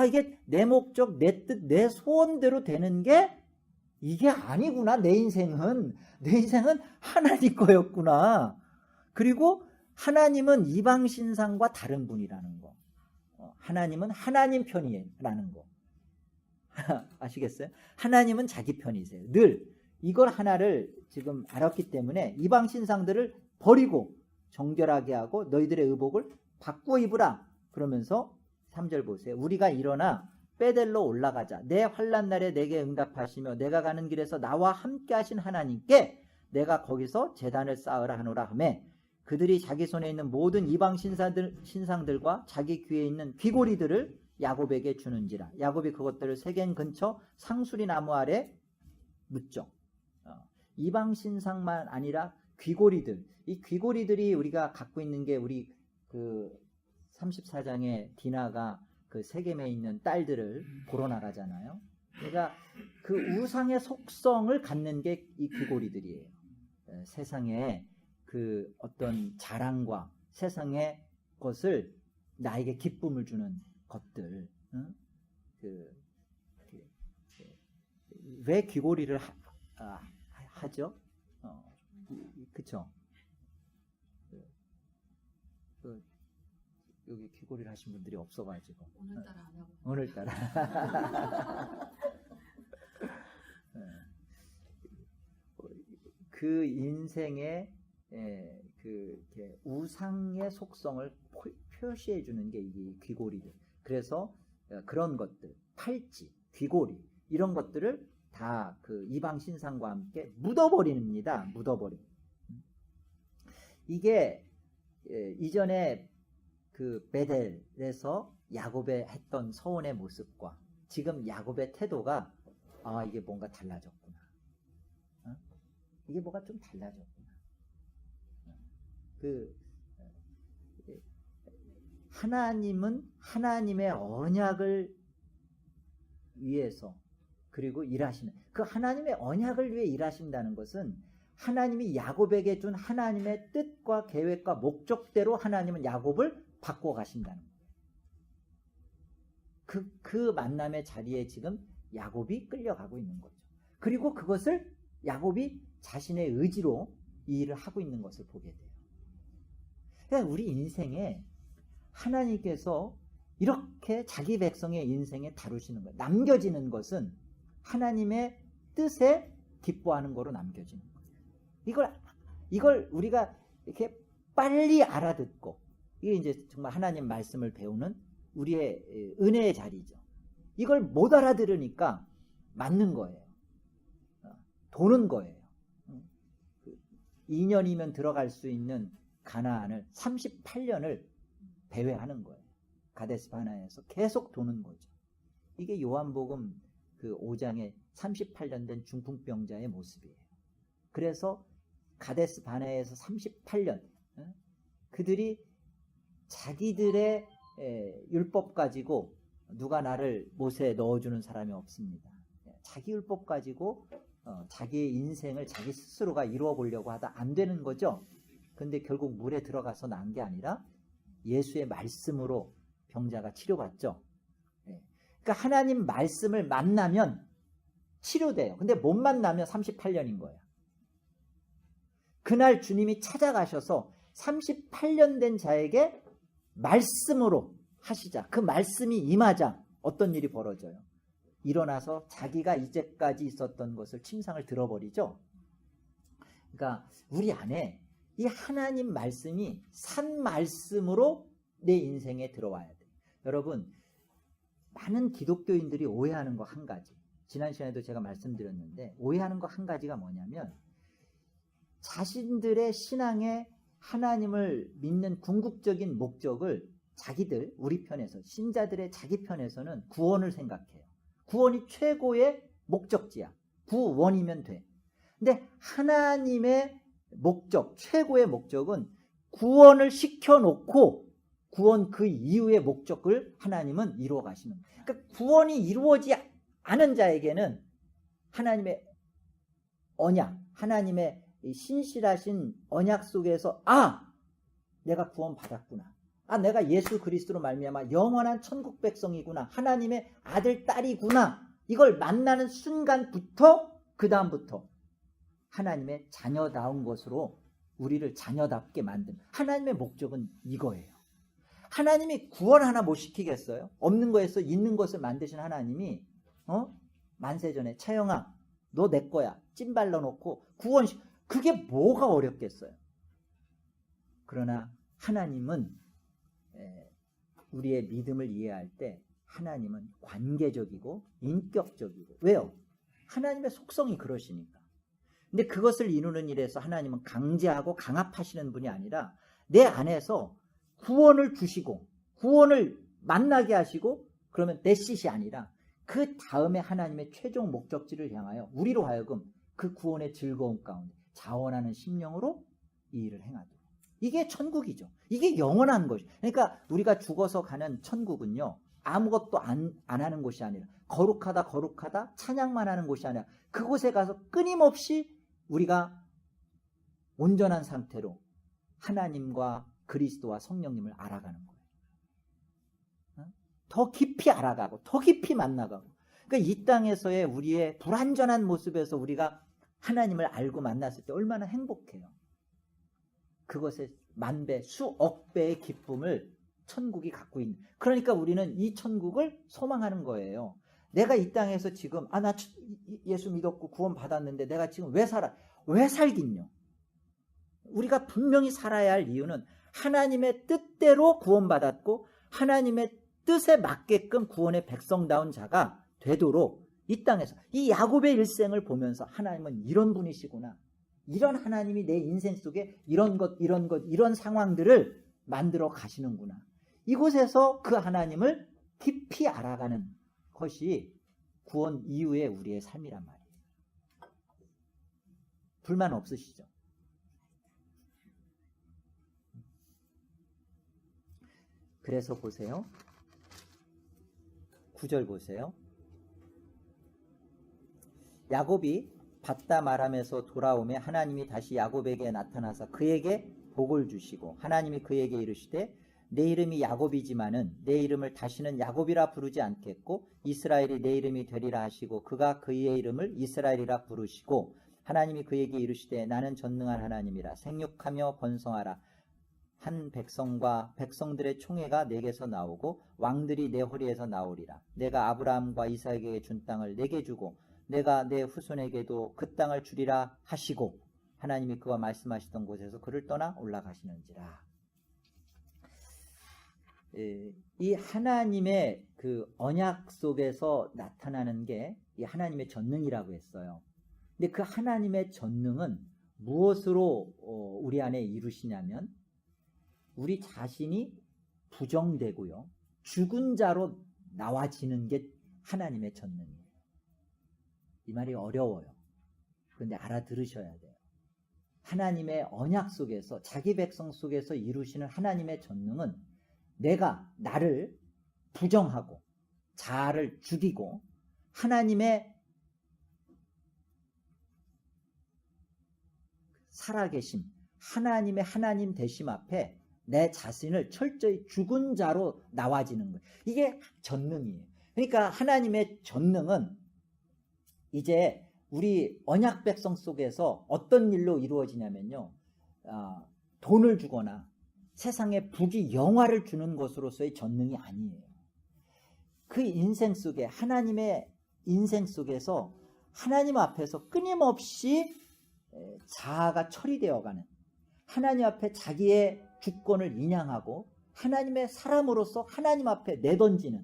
Speaker 1: 이게 내 목적, 내 뜻, 내 소원대로 되는 게 이게 아니구나. 내 인생은 하나님 거였구나. 그리고 하나님은 이방 신상과 다른 분이라는 거. 하나님은 하나님 편이라는 거. 아시겠어요? 하나님은 자기 편이세요. 늘 이걸 하나를 지금 알았기 때문에 이방 신상들을 버리고 정결하게 하고 너희들의 의복을 바꾸어 입으라. 그러면서 3절 보세요. 우리가 일어나 베델로 올라가자. 내 환난 날에 내게 응답하시며 내가 가는 길에서 나와 함께 하신 하나님께 내가 거기서 제단을 쌓으라 하노라 하며 그들이 자기 손에 있는 모든 이방 신상들과 자기 귀에 있는 귀고리들을 야곱에게 주는지라. 야곱이 그것들을 세겜 근처 상수리 나무 아래 묻죠. 이방 신상만 아니라 귀고리들. 이 귀고리들이 우리가 갖고 있는 게 우리 그 34장에 디나가 그 세겜에 있는 딸들을 보러 나가잖아요. 그러니까 그 우상의 속성을 갖는 게 이 귀고리들이에요. 세상에 그 어떤 자랑과 세상의 것을 나에게 기쁨을 주는 것들. 왜 귀고리를 하죠? 그쵸? 여기 귀고리를 하신 분들이 없어가지고
Speaker 3: 오늘따라 안 하고
Speaker 1: 오늘따라 그 인생의 그 우상의 속성을 표시해 주는 게 이 귀고리들. 그래서 그런 것들, 팔찌, 귀고리 이런 것들을 다 그 이방 신상과 함께 묻어버립니다. 묻어버림. 이게 이전에 그 베델에서 야곱의 했던 서원의 모습과 지금 야곱의 태도가 이게 뭔가 달라졌구나. 이게 뭐가 좀 달라졌구나. 하나님은 하나님의 언약을 위해서 그리고 일하시는 그 하나님의 언약을 위해 일하신다는 것은 하나님이 야곱에게 준 하나님의 뜻과 계획과 목적대로 하나님은 야곱을 바꿔 가신다는 거예요. 그 만남의 자리에 지금 야곱이 끌려가고 있는 거죠. 그리고 그것을 야곱이 자신의 의지로 이 일을 하고 있는 것을 보게 돼요. 그러니까 우리 인생에 하나님께서 이렇게 자기 백성의 인생에 다루시는 거예요. 남겨지는 것은 하나님의 뜻에 기뻐하는 거로 남겨지는 거예요. 이걸 우리가 이렇게 빨리 알아듣고 이게 이제 정말 하나님 말씀을 배우는 우리의 은혜의 자리죠. 이걸 못 알아들으니까 맞는 거예요. 도는 거예요. 2년이면 들어갈 수 있는 가나안을 38년을 배회하는 거예요. 가데스 바네아에서 계속 도는 거죠. 이게 요한복음 그 5장에 38년 된 중풍병자의 모습이에요. 그래서 가데스 바네아에서 38년 그들이 자기들의 율법 가지고 누가 나를 못에 넣어주는 사람이 없습니다. 자기 율법 가지고 자기의 인생을 자기 스스로가 이루어 보려고 하다 안 되는 거죠. 근데 결국 물에 들어가서 난 게 아니라 예수의 말씀으로 병자가 치료받죠. 그러니까 하나님 말씀을 만나면 치료돼요. 근데 못 만나면 38년인 거예요. 그날 주님이 찾아가셔서 38년 된 자에게 말씀으로 하시자. 그 말씀이 임하자. 어떤 일이 벌어져요? 일어나서 자기가 이제까지 있었던 것을 침상을 들어버리죠. 그러니까 우리 안에 이 하나님 말씀이 산 말씀으로 내 인생에 들어와야 돼요. 여러분 많은 기독교인들이 오해하는 거 한 가지. 지난 시간에도 제가 말씀드렸는데 오해하는 거 한 가지가 뭐냐면 자신들의 신앙에 하나님을 믿는 궁극적인 목적을 자기들, 우리 편에서, 신자들의 자기 편에서는 구원을 생각해요. 구원이 최고의 목적지야. 구원이면 돼. 근데 하나님의 목적, 최고의 목적은 구원을 시켜놓고 구원 그 이후의 목적을 하나님은 이루어 가시는 거예요. 그러니까 구원이 이루어지지 않은 자에게는 하나님의 언약, 하나님의 신실하신 언약 속에서 내가 구원 받았구나. 내가 예수 그리스도로 말미암아 영원한 천국 백성이구나. 하나님의 아들, 딸이구나. 이걸 만나는 순간부터 그 다음부터 하나님의 자녀다운 것으로 우리를 자녀답게 만든 하나님의 목적은 이거예요. 하나님이 구원 하나 못 시키겠어요? 없는 거에서 있는 것을 만드신 하나님이 만세전에 차영아 너 내 거야 찐발라 놓고 구원 그게 뭐가 어렵겠어요? 그러나 하나님은 우리의 믿음을 이해할 때 하나님은 관계적이고 인격적이고 왜요? 하나님의 속성이 그러시니까. 근데 그것을 이루는 일에서 하나님은 강제하고 강압하시는 분이 아니라 내 안에서 구원을 주시고 구원을 만나게 하시고 그러면 내 뜻이 아니라 그 다음에 하나님의 최종 목적지를 향하여 우리로 하여금 그 구원의 즐거움 가운데 자원하는 심령으로 이 일을 행하도록. 이게 천국이죠. 이게 영원한 것이죠. 그러니까 우리가 죽어서 가는 천국은요. 아무것도 안 하는 곳이 아니라 거룩하다 찬양만 하는 곳이 아니라 그곳에 가서 끊임없이 우리가 온전한 상태로 하나님과 그리스도와 성령님을 알아가는 거예요. 더 깊이 알아가고 더 깊이 만나가고. 그러니까 이 땅에서의 우리의 불완전한 모습에서 우리가 하나님을 알고 만났을 때 얼마나 행복해요. 그것의 만배, 수억 배의 기쁨을 천국이 갖고 있는. 그러니까 우리는 이 천국을 소망하는 거예요. 내가 이 땅에서 지금 나 예수 믿었고 구원 받았는데 내가 지금 왜 살아? 왜 살긴요? 우리가 분명히 살아야 할 이유는 하나님의 뜻대로 구원받았고 하나님의 뜻에 맞게끔 구원의 백성다운 자가 되도록 이 땅에서 이 야곱의 일생을 보면서 하나님은 이런 분이시구나. 이런 하나님이 내 인생 속에 이런 상황들을 만들어 가시는구나. 이곳에서 그 하나님을 깊이 알아가는 것이 구원 이후의 우리의 삶이란 말이에요. 불만 없으시죠? 그래서 보세요. 9절 보세요. 야곱이 받다 말하면서 돌아오매 하나님이 다시 야곱에게 나타나서 그에게 복을 주시고 하나님이 그에게 이르시되 내 이름이 야곱이지만은 내 이름을 다시는 야곱이라 부르지 않겠고 이스라엘이 내 이름이 되리라 하시고 그가 그의 이름을 이스라엘이라 부르시고 하나님이 그에게 이르시되 나는 전능한 하나님이라 생육하며 번성하라 한 백성과 백성들의 총회가 내게서 나오고 왕들이 내 허리에서 나오리라. 내가 아브라함과 이삭에게 준 땅을 내게 주고 내가 내 후손에게도 그 땅을 주리라 하시고 하나님이 그와 말씀하시던 곳에서 그를 떠나 올라가시는지라. 이 하나님의 그 언약 속에서 나타나는 게 이 하나님의 전능이라고 했어요. 근데 그 하나님의 전능은 무엇으로 우리 안에 이루시냐면 우리 자신이 부정되고요. 죽은 자로 나와지는 게 하나님의 전능이에요. 이 말이 어려워요. 그런데 알아들으셔야 돼요. 하나님의 언약 속에서 자기 백성 속에서 이루시는 하나님의 전능은 내가 나를 부정하고 자아를 죽이고 하나님의 살아계심, 하나님의 하나님 되심 앞에 내 자신을 철저히 죽은 자로 나와지는 거예요. 이게 전능이에요. 그러니까 하나님의 전능은 이제 우리 언약 백성 속에서 어떤 일로 이루어지냐면요. 돈을 주거나 세상에 부귀 영화를 주는 것으로서의 전능이 아니에요. 그 인생 속에 하나님의 인생 속에서 하나님 앞에서 끊임없이 자아가 처리되어가는 하나님 앞에 자기의 주권을 인양하고 하나님의 사람으로서 하나님 앞에 내던지는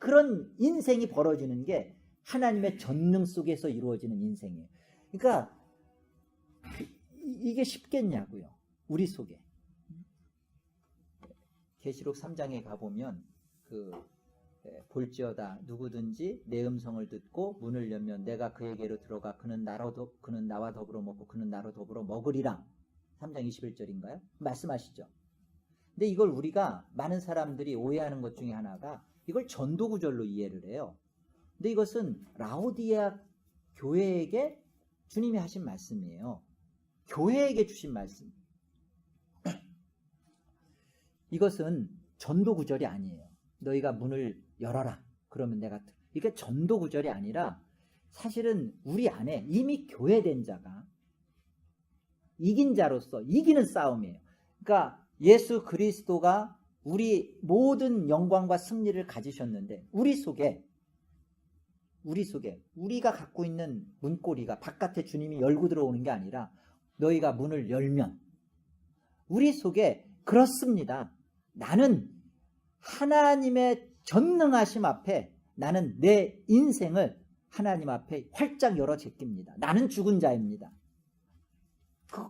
Speaker 1: 그런 인생이 벌어지는 게 하나님의 전능 속에서 이루어지는 인생이에요. 그러니까 이게 쉽겠냐고요. 우리 속에. 계시록 3장에 가보면 볼지어다 누구든지 내 음성을 듣고 문을 열면 내가 그에게로 들어가 그는 나와 더불어 먹고 그는 나로 더불어 먹으리라. 3장 21절인가요? 말씀하시죠. 근데 이걸 우리가 많은 사람들이 오해하는 것 중에 하나가 이걸 전도구절로 이해를 해요. 근데 이것은 라오디게아 교회에게 주님이 하신 말씀이에요. 교회에게 주신 말씀. 이것은 전도구절이 아니에요. 너희가 문을 열어라. 그러면 내가 이게 전도구절이 아니라 사실은 우리 안에 이미 교회된 자가 이긴 자로서 이기는 싸움이에요. 그러니까 예수 그리스도가 우리 모든 영광과 승리를 가지셨는데 우리 속에 우리가 갖고 있는 문고리가 바깥에 주님이 열고 들어오는 게 아니라 너희가 문을 열면 우리 속에 그렇습니다. 나는 하나님의 전능하심 앞에 나는 내 인생을 하나님 앞에 활짝 열어 제낍니다. 나는 죽은 자입니다.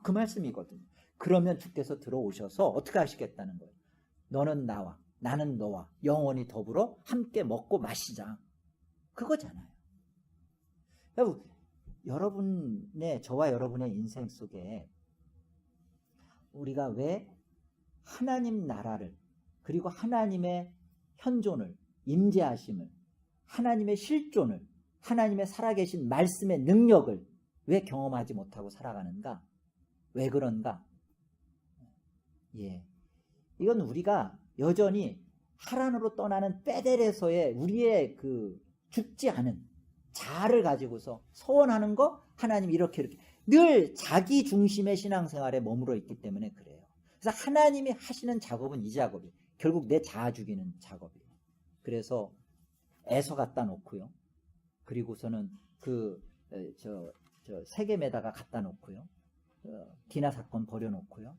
Speaker 1: 그 말씀이거든요. 그러면 주께서 들어오셔서 어떻게 하시겠다는 거예요? 너는 나와 나는 너와 영원히 더불어 함께 먹고 마시자. 그거잖아요. 저와 여러분의 인생 속에 우리가 왜 하나님 나라를 그리고 하나님의 현존을 임재하심을 하나님의 실존을 하나님의 살아계신 말씀의 능력을 왜 경험하지 못하고 살아가는가? 왜 그런가? 이건 우리가 여전히 하란으로 떠나는 베델에서의 우리의 죽지 않은 자아를 가지고서 소원하는 거 하나님 이렇게 늘 자기 중심의 신앙생활에 머물러 있기 때문에 그래요. 그래서 하나님이 하시는 작업은 이 작업이에요. 결국 내 자아 죽이는 작업이에요. 그래서 에서 갖다 놓고요. 그리고서는 세겜에다가 갖다 놓고요. 디나 사건 버려놓고요.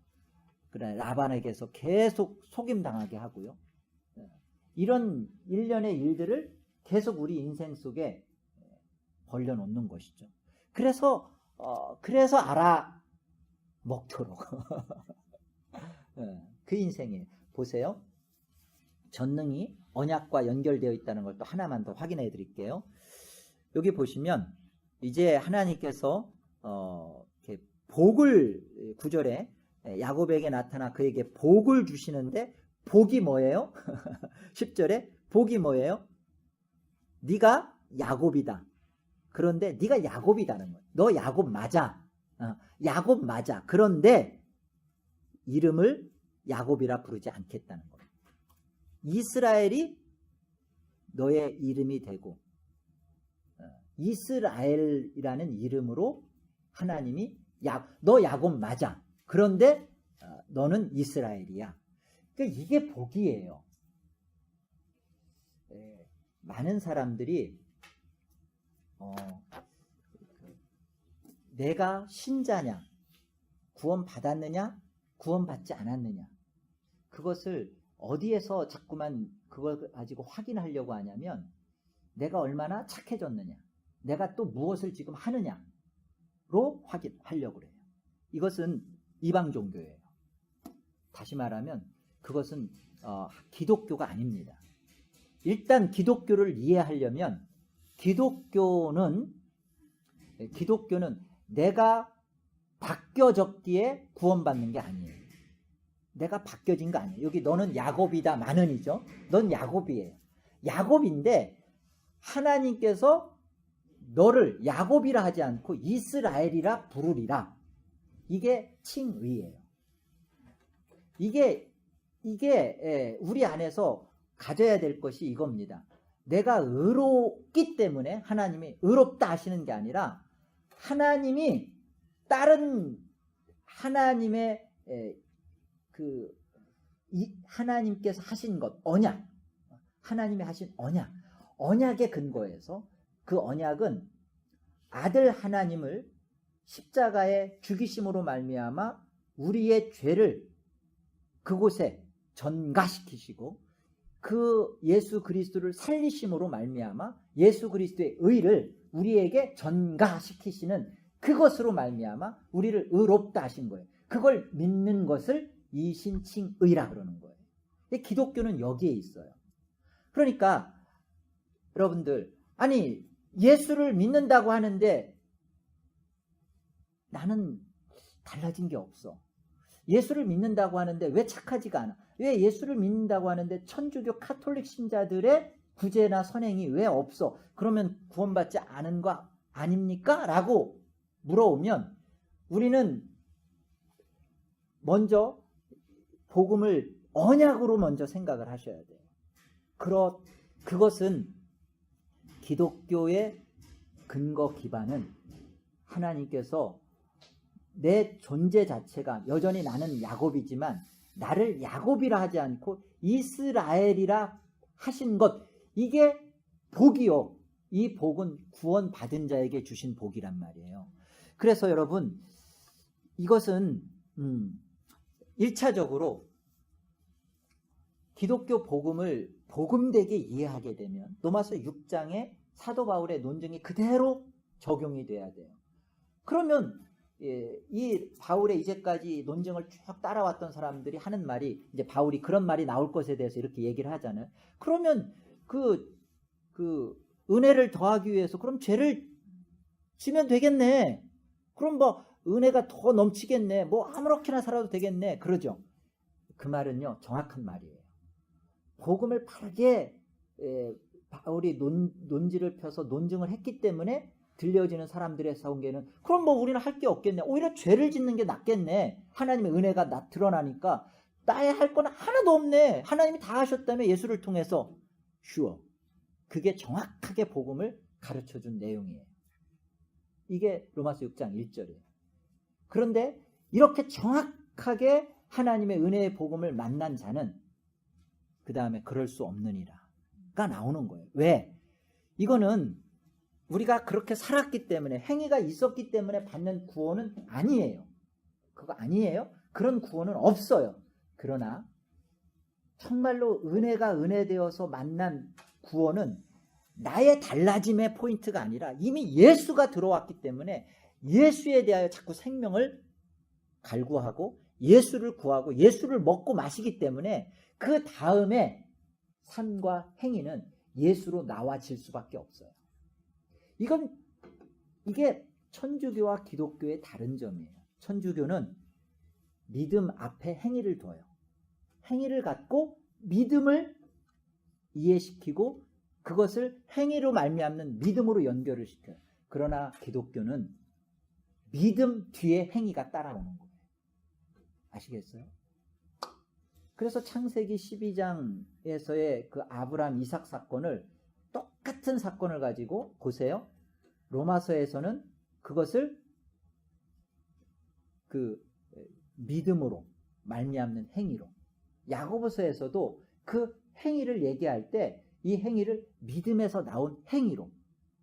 Speaker 1: 그다음에 라반에게서 계속 속임당하게 하고요. 이런 일련의 일들을 계속 우리 인생 속에 벌려놓는 것이죠. 그래서 알아먹도록 그 인생이에요. 보세요. 전능이 언약과 연결되어 있다는 걸 또 하나만 더 확인해 드릴게요. 여기 보시면 이제 하나님께서 이렇게 복을 9절에 야곱에게 나타나 그에게 복을 주시는데 복이 뭐예요? 10절에 복이 뭐예요? 네가 야곱이다. 그런데 네가 야곱이다는 거예요. 너 야곱 맞아. 야곱 맞아. 그런데 이름을 야곱이라 부르지 않겠다는 거예요. 이스라엘이 너의 이름이 되고 이스라엘이라는 이름으로 하나님이 너 야곱 맞아. 그런데 너는 이스라엘이야. 그러니까 이게 복이에요. 많은 사람들이 내가 신자냐, 구원받았느냐, 구원받지 않았느냐, 그것을 어디에서 자꾸만 그걸 가지고 확인하려고 하냐면 내가 얼마나 착해졌느냐, 내가 또 무엇을 지금 하느냐로 확인하려고 그래요. 이것은 이방 종교예요. 다시 말하면 그것은 기독교가 아닙니다. 일단 기독교를 이해하려면 기독교는 내가 바뀌어졌기에 구원받는 게 아니에요. 내가 바뀌어진 거 아니에요. 여기 너는 야곱이다 마는이죠. 넌 야곱이에요. 야곱인데 하나님께서 너를 야곱이라 하지 않고 이스라엘이라 부르리라. 이게 칭의예요. 이게 우리 안에서 가져야 될 것이 이겁니다. 내가 의롭기 때문에 하나님이 의롭다 하시는 게 아니라 하나님이 다른 하나님의 하나님께서 하신 것, 언약, 하나님이 하신 언약의 근거에서 그 언약은 아들 하나님을 십자가에 죽이심으로 말미암아 우리의 죄를 그곳에 전가시키시고 그 예수 그리스도를 살리심으로 말미암아 예수 그리스도의 의를 우리에게 전가시키시는 그것으로 말미암아 우리를 의롭다 하신 거예요. 그걸 믿는 것을 이신칭의라 그러는 거예요. 기독교는 여기에 있어요. 그러니까 여러분들, 아니 예수를 믿는다고 하는데 나는 달라진 게 없어. 예수를 믿는다고 하는데 왜 착하지가 않아? 왜 예수를 믿는다고 하는데 천주교 카톨릭 신자들의 구제나 선행이 왜 없어? 그러면 구원받지 않은 거 아닙니까? 라고 물어오면 우리는 먼저 복음을 언약으로 먼저 생각을 하셔야 돼요. 그것은 기독교의 근거 기반은 하나님께서 내 존재 자체가 여전히 나는 야곱이지만 나를 야곱이라 하지 않고 이스라엘이라 하신 것, 이게 복이요. 이 복은 구원받은 자에게 주신 복이란 말이에요. 그래서 여러분, 이것은 1차적으로 기독교 복음을 복음되게 이해하게 되면 로마서 6장의 사도 바울의 논증이 그대로 적용이 돼야 돼요. 그러면 이 바울의 이제까지 논증을 쭉 따라왔던 사람들이 하는 말이, 이제 바울이 그런 말이 나올 것에 대해서 이렇게 얘기를 하잖아요. 그러면 그 은혜를 더하기 위해서 그럼 죄를 지면 되겠네. 그럼 뭐 은혜가 더 넘치겠네. 뭐 아무렇게나 살아도 되겠네. 그러죠. 그 말은요, 정확한 말이에요. 복음을 바르게 바울이 논지를 펴서 논증을 했기 때문에 들려지는 사람들의 성계는 그럼 뭐 우리는 할 게 없겠네. 오히려 죄를 짓는 게 낫겠네. 하나님의 은혜가 드러나니까 나의 할 건 하나도 없네. 하나님이 다 하셨다며 예수를 통해서. 쉬워. 그게 정확하게 복음을 가르쳐준 내용이에요. 이게 로마서 6장 1절이에요. 그런데 이렇게 정확하게 하나님의 은혜의 복음을 만난 자는 그 다음에 그럴 수 없느니라가 나오는 거예요. 왜? 이거는 우리가 그렇게 살았기 때문에, 행위가 있었기 때문에 받는 구원은 아니에요. 그거 아니에요. 그런 구원은 없어요. 그러나 정말로 은혜가 은혜되어서 만난 구원은 나의 달라짐의 포인트가 아니라 이미 예수가 들어왔기 때문에 예수에 대하여 자꾸 생명을 갈구하고 예수를 구하고 예수를 먹고 마시기 때문에 그 다음에 삶과 행위는 예수로 나와질 수밖에 없어요. 이게 천주교와 기독교의 다른 점이에요. 천주교는 믿음 앞에 행위를 둬요. 행위를 갖고 믿음을 이해시키고 그것을 행위로 말미암는 믿음으로 연결을 시켜요. 그러나 기독교는 믿음 뒤에 행위가 따라오는 거예요. 아시겠어요? 그래서 창세기 12장에서의 그 아브라함 이삭 사건을, 똑같은 사건을 가지고 보세요. 로마서에서는 그것을 그 믿음으로 말미암는 행위로, 야고보서에서도 그 행위를 얘기할 때 이 행위를 믿음에서 나온 행위로,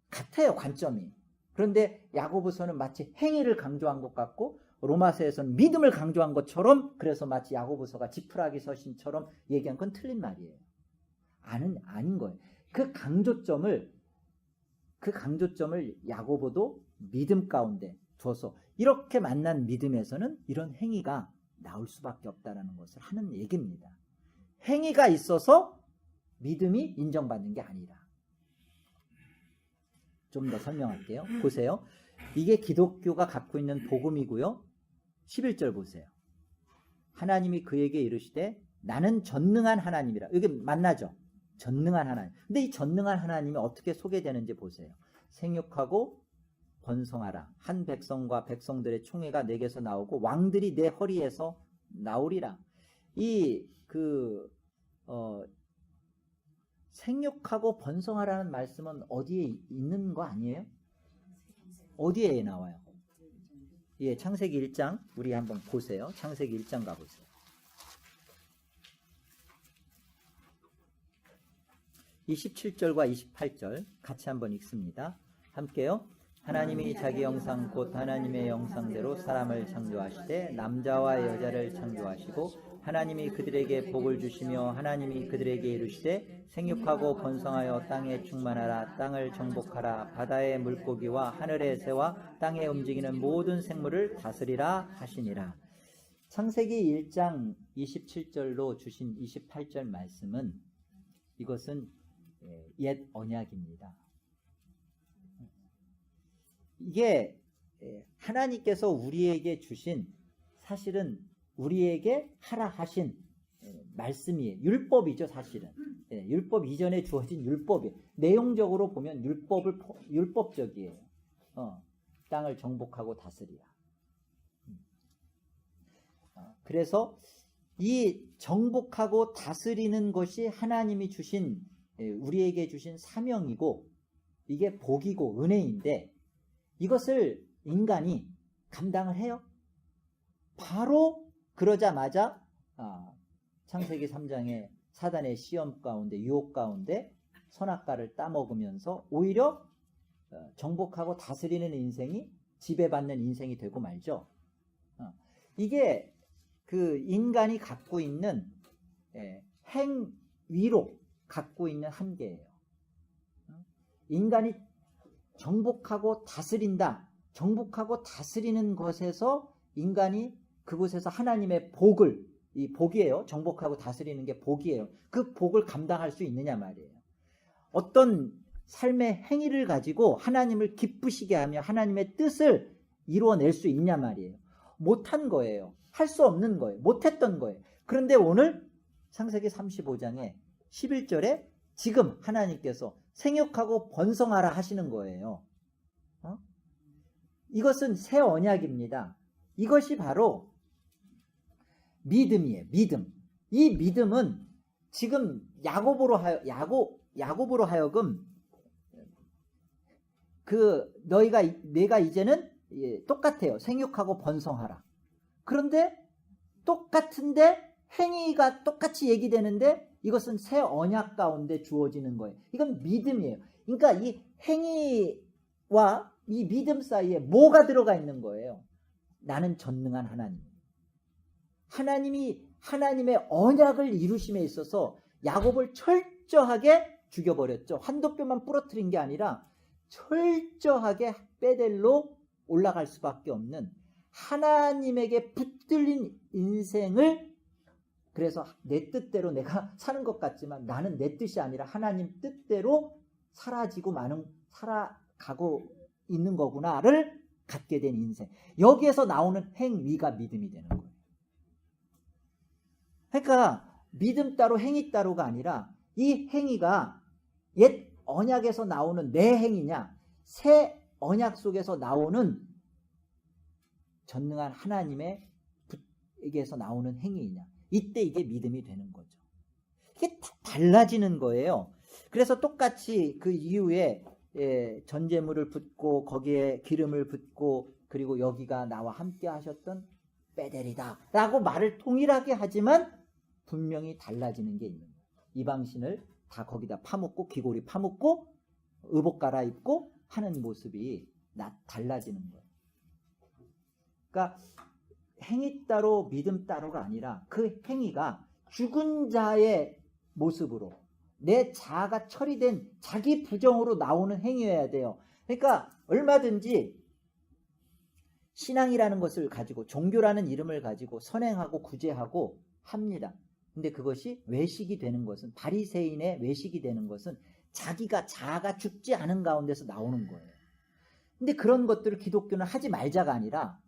Speaker 1: 같아요, 관점이. 그런데 야고보서는 마치 행위를 강조한 것 같고 로마서에서는 믿음을 강조한 것처럼, 그래서 마치 야고보서가 지푸라기 서신처럼 얘기한 건 틀린 말이에요. 아닌 거예요. 그 강조점을 야고보도 믿음 가운데 둬서 이렇게 만난 믿음에서는 이런 행위가 나올 수밖에 없다는 것을 하는 얘기입니다. 행위가 있어서 믿음이 인정받는 게 아니라. 좀 더 설명할게요. 보세요. 이게 기독교가 갖고 있는 복음이고요. 11절 보세요. 하나님이 그에게 이르시되 나는 전능한 하나님이라. 여기 만나죠? 전능한 하나님. 근데 이 전능한 하나님이 어떻게 소개되는지 보세요. 생육하고 번성하라. 한 백성과 백성들의 총회가 내게서 나오고 왕들이 내 허리에서 나오리라. 생육하고 번성하라는 말씀은 어디에 있는 거 아니에요? 어디에 나와요? 예, 창세기 1장 우리 한번 보세요. 창세기 1장 가보세요. 이 17절과 28절 같이 한번 읽습니다. 함께요. 하나님이 자기 형상 곧 하나님의 형상대로 사람을 창조하시되 남자와 여자를 창조하시고 하나님이 그들에게 복을 주시며 하나님이 그들에게 이르시되 생육하고 번성하여 땅에 충만하라. 땅을 정복하라. 바다의 물고기와 하늘의 새와 땅에 움직이는 모든 생물을 다스리라 하시니라. 창세기 1장 27절로 주신 28절 말씀은 이것은 옛 언약입니다. 이게 하나님께서 우리에게 주신, 사실은 우리에게 하라 하신 말씀이에요. 율법이죠, 사실은. 율법 이전에 주어진 율법이에요. 내용적으로 보면 율법적이에요. 땅을 정복하고 다스리라. 그래서 이 정복하고 다스리는 것이 하나님이 주신, 우리에게 주신 사명이고, 이게 복이고 은혜인데, 이것을 인간이 감당을 해요? 바로 그러자마자 창세기 3장의 사단의 시험 가운데, 유혹 가운데 선악과를 따먹으면서 오히려 정복하고 다스리는 인생이 지배받는 인생이 되고 말죠. 이게 그 인간이 갖고 있는 행위로 갖고 있는 한계예요. 인간이 정복하고 다스린다. 정복하고 다스리는 것에서 인간이 그곳에서 하나님의 복을, 이 복이에요. 정복하고 다스리는 게 복이에요. 그 복을 감당할 수 있느냐 말이에요. 어떤 삶의 행위를 가지고 하나님을 기쁘시게 하며 하나님의 뜻을 이루어낼 수 있냐 말이에요. 못한 거예요. 할 수 없는 거예요. 못했던 거예요. 그런데 오늘 창세기 35장에 11절에 지금 하나님께서 생육하고 번성하라 하시는 거예요. 이것은 새 언약입니다. 이것이 바로 믿음이에요. 믿음. 이 믿음은 지금 야곱으로 하여금 내가 이제는 똑같아요. 생육하고 번성하라. 그런데 똑같은데 행위가 똑같이 얘기되는데 이것은 새 언약 가운데 주어지는 거예요. 이건 믿음이에요. 그러니까 이 행위와 이 믿음 사이에 뭐가 들어가 있는 거예요? 나는 전능한 하나님. 하나님이 하나님의 언약을 이루심에 있어서 야곱을 철저하게 죽여버렸죠. 한두 뼈만 부러뜨린 게 아니라 철저하게 뼈대로 올라갈 수밖에 없는 하나님에게 붙들린 인생을, 그래서 내 뜻대로 내가 사는 것 같지만 나는 내 뜻이 아니라 하나님 뜻대로 살아가고 있는 거구나를 갖게 된 인생. 여기에서 나오는 행위가 믿음이 되는 거예요. 그러니까 믿음 따로 행위 따로가 아니라 이 행위가 옛 언약에서 나오는 내 행위냐, 새 언약 속에서 나오는 전능한 하나님에게서 나오는 행위이냐, 이때 이게 믿음이 되는 거죠. 이게 달라지는 거예요. 그래서 똑같이 그 이후에 전제물을 붓고 거기에 기름을 붓고 그리고 여기가 나와 함께 하셨던 베델이다 라고 말을 통일하게 하지만 분명히 달라지는 게 있는 거예요. 이방신을 다 거기다 파묻고 귀고리 파묻고 의복 갈아입고 하는 모습이 달라지는 거예요. 그러니까 행위 따로 믿음 따로가 아니라 그 행위가 죽은 자의 모습으로 내 자아가 처리된 자기 부정으로 나오는 행위여야 돼요. 그러니까 얼마든지 신앙이라는 것을 가지고 종교라는 이름을 가지고 선행하고 구제하고 합니다. 근데 그것이 외식이 되는 것은, 바리새인의 외식이 되는 것은 자아가 죽지 않은 가운데서 나오는 거예요. 근데 그런 것들을 기독교는 하지 말자가 아니라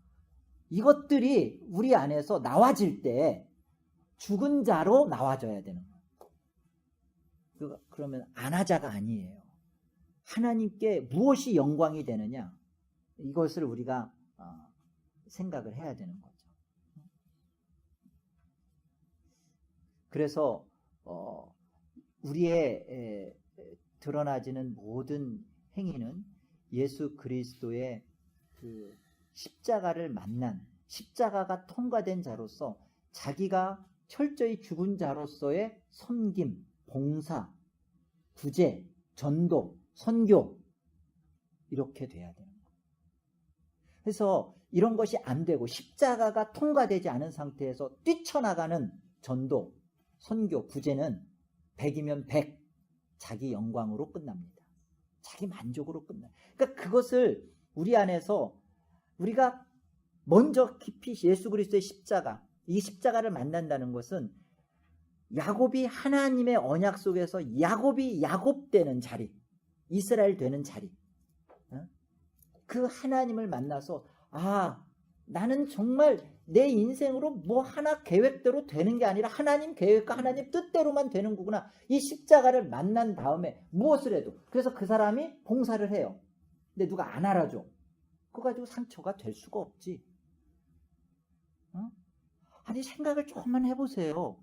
Speaker 1: 이것들이 우리 안에서 나와질 때 죽은 자로 나와져야 되는 거예요. 그러면 안 하자가 아니에요. 하나님께 무엇이 영광이 되느냐, 이것을 우리가 생각을 해야 되는 거죠. 그래서 우리의 드러나지는 모든 행위는 예수 그리스도의 그 십자가를 만난, 십자가가 통과된 자로서 자기가 철저히 죽은 자로서의 섬김, 봉사, 구제, 전도, 선교, 이렇게 돼야 되는 거예요. 그래서 이런 것이 안 되고 십자가가 통과되지 않은 상태에서 뛰쳐나가는 전도, 선교, 구제는 100이면 100 자기 영광으로 끝납니다. 자기 만족으로 끝나요. 그러니까 그것을 우리 안에서 우리가 먼저 깊이 예수 그리스도의 십자가, 이 십자가를 만난다는 것은 야곱이 하나님의 언약 속에서 야곱이 야곱 되는 자리, 이스라엘 되는 자리, 그 하나님을 만나서 나는 정말 내 인생으로 뭐 하나 계획대로 되는 게 아니라 하나님 계획과 하나님 뜻대로만 되는 거구나. 이 십자가를 만난 다음에 무엇을 해도, 그래서 그 사람이 봉사를 해요. 근데 누가 안 알아줘. 그거 가지고 상처가 될 수가 없지. 아니 생각을 조금만 해보세요.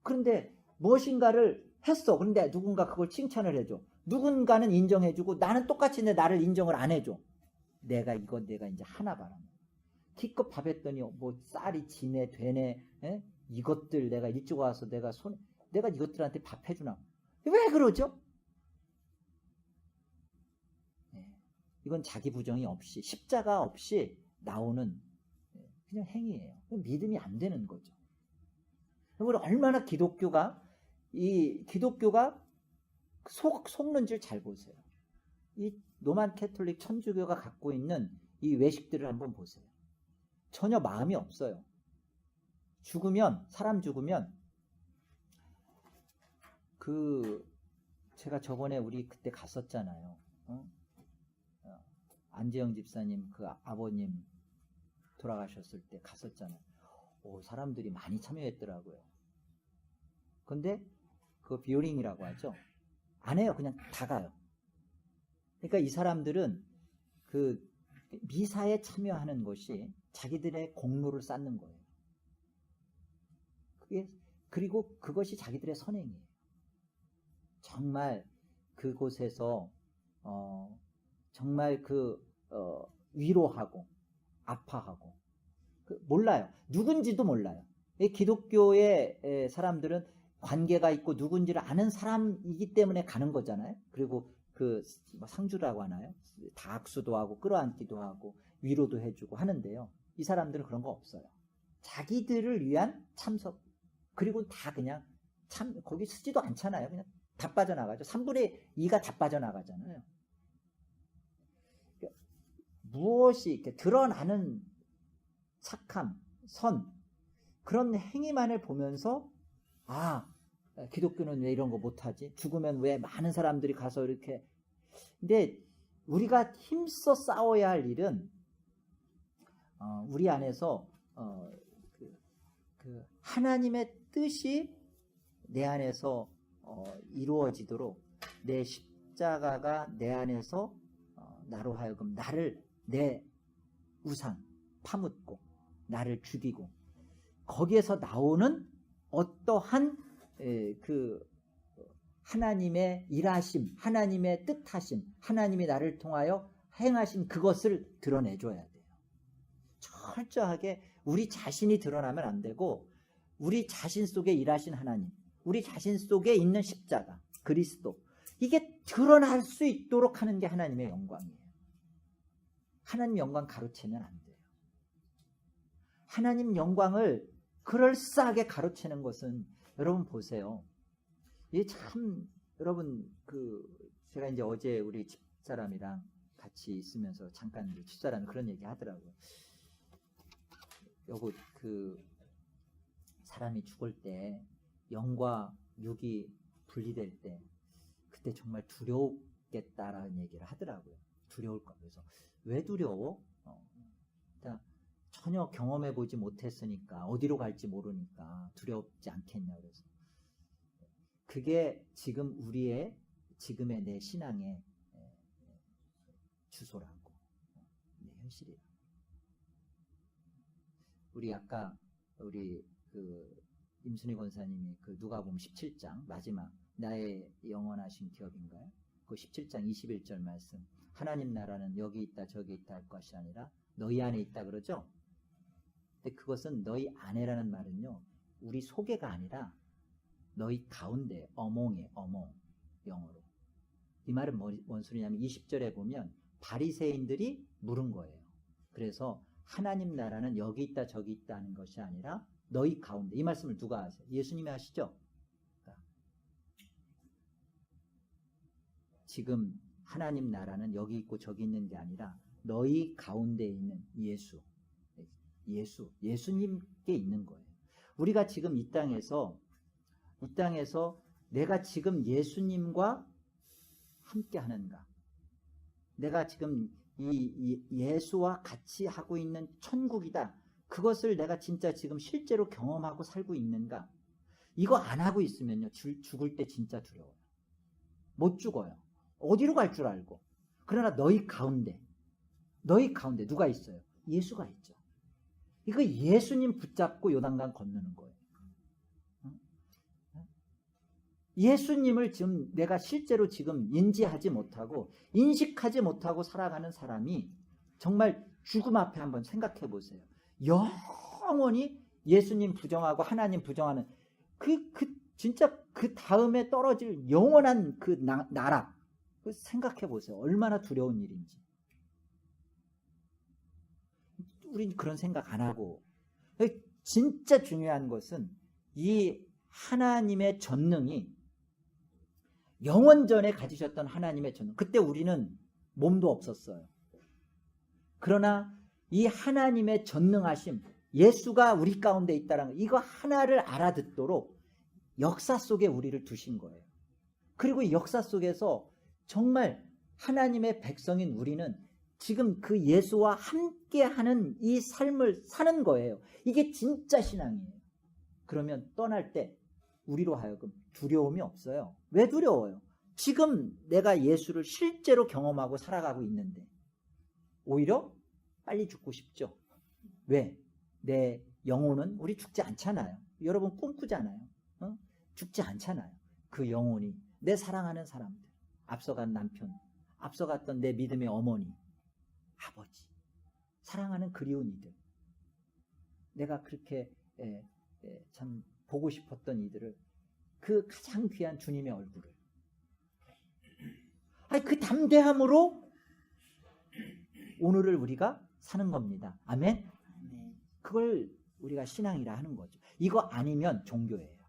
Speaker 1: 그런데 무엇인가를 했어. 그런데 누군가 그걸 칭찬을 해줘. 누군가는 인정해주고 나는 똑같이 나를 인정을 안 해줘. 내가 이제 하나 바라는. 기껏 밥 했더니 뭐 쌀이 지네 되네. 이것들 내가 일찍 와서 내가 이것들한테 밥 해주나. 왜 그러죠? 이건 자기 부정이 없이, 십자가 없이 나오는 그냥 행위예요. 믿음이 안 되는 거죠. 우리 얼마나 기독교가 속는 줄 잘 보세요. 이 로만 캐톨릭 천주교가 갖고 있는 이 외식들을 한번 보세요. 전혀 마음이 없어요. 사람 죽으면 제가 저번에 우리 그때 갔었잖아요. 안재영 집사님 그 아버님 돌아가셨을 때 갔었잖아요. 사람들이 많이 참여했더라고요. 근데 그거 비오링이라고 하죠. 안 해요. 그냥 다 가요. 그러니까 이 사람들은 그 미사에 참여하는 것이 자기들의 공로를 쌓는 거예요. 그리고 그것이 자기들의 선행이에요. 정말 그곳에서 정말 위로하고 아파하고 몰라요. 누군지도 몰라요. 기독교의 사람들은 관계가 있고 누군지를 아는 사람이기 때문에 가는 거잖아요. 그리고 상주라고 하나요? 다 악수도 하고 끌어안기도 하고 위로도 해주고 하는데요. 이 사람들은 그런 거 없어요. 자기들을 위한 참석. 그리고 다 그냥 거기 쓰지도 않잖아요. 그냥 다 빠져나가죠. 3분의 2가 다 빠져나가잖아요. 무엇이 이렇게 드러나는 착함, 선, 그런 행위만을 보면서 기독교는 왜 이런 거 못하지? 죽으면 왜 많은 사람들이 가서 이렇게. 근데 우리가 힘써 싸워야 할 일은 우리 안에서 하나님의 뜻이 내 안에서 이루어지도록 내 십자가가 내 안에서 나로 하여금 내 우상 파묻고 나를 죽이고 거기에서 나오는 어떠한 하나님의 일하심, 하나님의 뜻하심, 하나님이 나를 통하여 행하신 그것을 드러내줘야 돼요. 철저하게 우리 자신이 드러나면 안 되고 우리 자신 속에 일하신 하나님, 우리 자신 속에 있는 십자가, 그리스도, 이게 드러날 수 있도록 하는 게 하나님의 영광이에요. 하나님 영광 가로채면 안 돼요. 하나님 영광을 그럴싸하게 가로채는 것은 여러분 보세요. 이게 참 여러분 제가 이제 어제 우리 집사람이랑 같이 있으면서 잠깐 집사람이 그런 얘기 하더라고요. 여보 사람이 죽을 때 영과 육이 분리될 때 그때 정말 두려웠겠다라는 얘기를 하더라고요. 두려울 거. 그래서 왜 두려워? 전혀 경험해보지 못했으니까 어디로 갈지 모르니까 두렵지 않겠냐. 그래서 그게 지금의 내 신앙의 주소라고, 내 현실이라고. 우리 아까 임순희 권사님이 누가복음 17장 마지막 나의 영원하신 기업인가요? 그 17장 21절 말씀, 하나님 나라는 여기 있다 저기 있다 할 것이 아니라 너희 안에 있다 그러죠? 근데 그것은 너희 안에라는 말은요, 우리 속에가 아니라 너희 가운데, 어몽 영어로. 이 말은 뭔 소리냐면 20절에 보면 바리새인들이 물은 거예요. 그래서 하나님 나라는 여기 있다 저기 있다는 것이 아니라 너희 가운데. 이 말씀을 누가 하세요? 예수님이 하시죠? 지금 하나님 나라는 여기 있고 저기 있는 게 아니라 너희 가운데 있는 예수님께 있는 거예요. 우리가 지금 이 땅에서 내가 지금 예수님과 함께 하는가? 내가 지금 이 예수와 같이 하고 있는 천국이다. 그것을 내가 진짜 지금 실제로 경험하고 살고 있는가? 이거 안 하고 있으면요, 죽을 때 진짜 두려워요. 못 죽어요. 어디로 갈 줄 알고. 그러나 너희 가운데 누가 있어요? 예수가 있죠. 이거 예수님 붙잡고 요단강 건너는 거예요. 예수님을 지금 내가 실제로 지금 인지하지 못하고 인식하지 못하고 살아가는 사람이 정말 죽음 앞에 한번 생각해 보세요. 영원히 예수님 부정하고 하나님 부정하는 진짜 그 다음에 떨어질 영원한 그 나라, 생각해 보세요. 얼마나 두려운 일인지. 우린 그런 생각 안 하고. 진짜 중요한 것은 이 하나님의 전능이 영원전에 가지셨던 하나님의 전능. 그때 우리는 몸도 없었어요. 그러나 이 하나님의 전능하심, 예수가 우리 가운데 있다는 거, 이거 하나를 알아듣도록 역사 속에 우리를 두신 거예요. 그리고 이 역사 속에서 정말 하나님의 백성인 우리는 지금 그 예수와 함께하는 이 삶을 사는 거예요. 이게 진짜 신앙이에요. 그러면 떠날 때 우리로 하여금 두려움이 없어요. 왜 두려워요? 지금 내가 예수를 실제로 경험하고 살아가고 있는데 오히려 빨리 죽고 싶죠. 왜? 내 영혼은 우리 죽지 않잖아요. 여러분 꿈꾸잖아요. 죽지 않잖아요. 그 영혼이 내 사랑하는 사람들, 앞서간 남편, 앞서갔던 내 믿음의 어머니, 아버지, 사랑하는 그리운 이들, 내가 그렇게 참 보고 싶었던 이들을, 그 가장 귀한 주님의 얼굴을, 그 담대함으로 오늘을 우리가 사는 겁니다. 아멘? 그걸 우리가 신앙이라 하는 거죠. 이거 아니면 종교예요.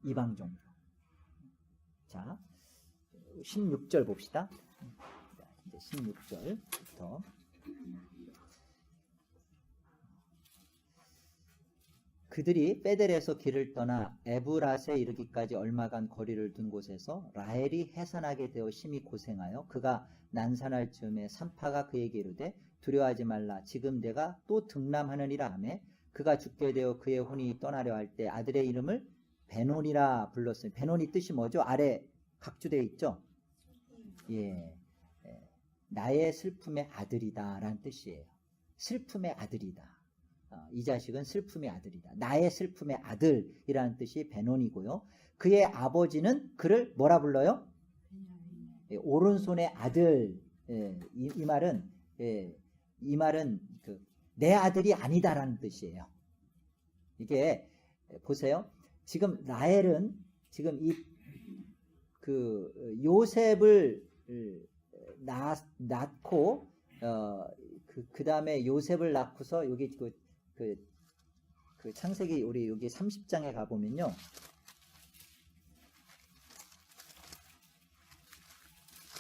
Speaker 1: 이방 종교. 자, 16절 봅시다. 이제 16절부터. 그들이 베델에서 길을 떠나 에브랏에 이르기까지 얼마간 거리를 둔 곳에서 라헬이 해산하게 되어 심히 고생하여 그가 난산할 즈음에 산파가 그에게 이르되 두려워하지 말라. 지금 내가 또 등남하느니라 하며 그가 죽게 되어 그의 혼이 떠나려 할 때 아들의 이름을 베논이라 불렀으니, 베논이 뜻이 뭐죠? 아래 각주되어 있죠? 예, 나의 슬픔의 아들이다 라는 뜻이에요. 슬픔의 아들이다. 이 자식은 슬픔의 아들이다. 나의 슬픔의 아들이라는 뜻이 베논이고요. 그의 아버지는 그를 뭐라 불러요? 예, 오른손의 아들. 이 말은 내 아들이 아니다라는 뜻이에요. 이게 보세요. 지금 라헬은 지금 요셉을 낳고 그 다음에 요셉을 낳고서 여기 그 창세기 우리 여기 30장에 가보면요.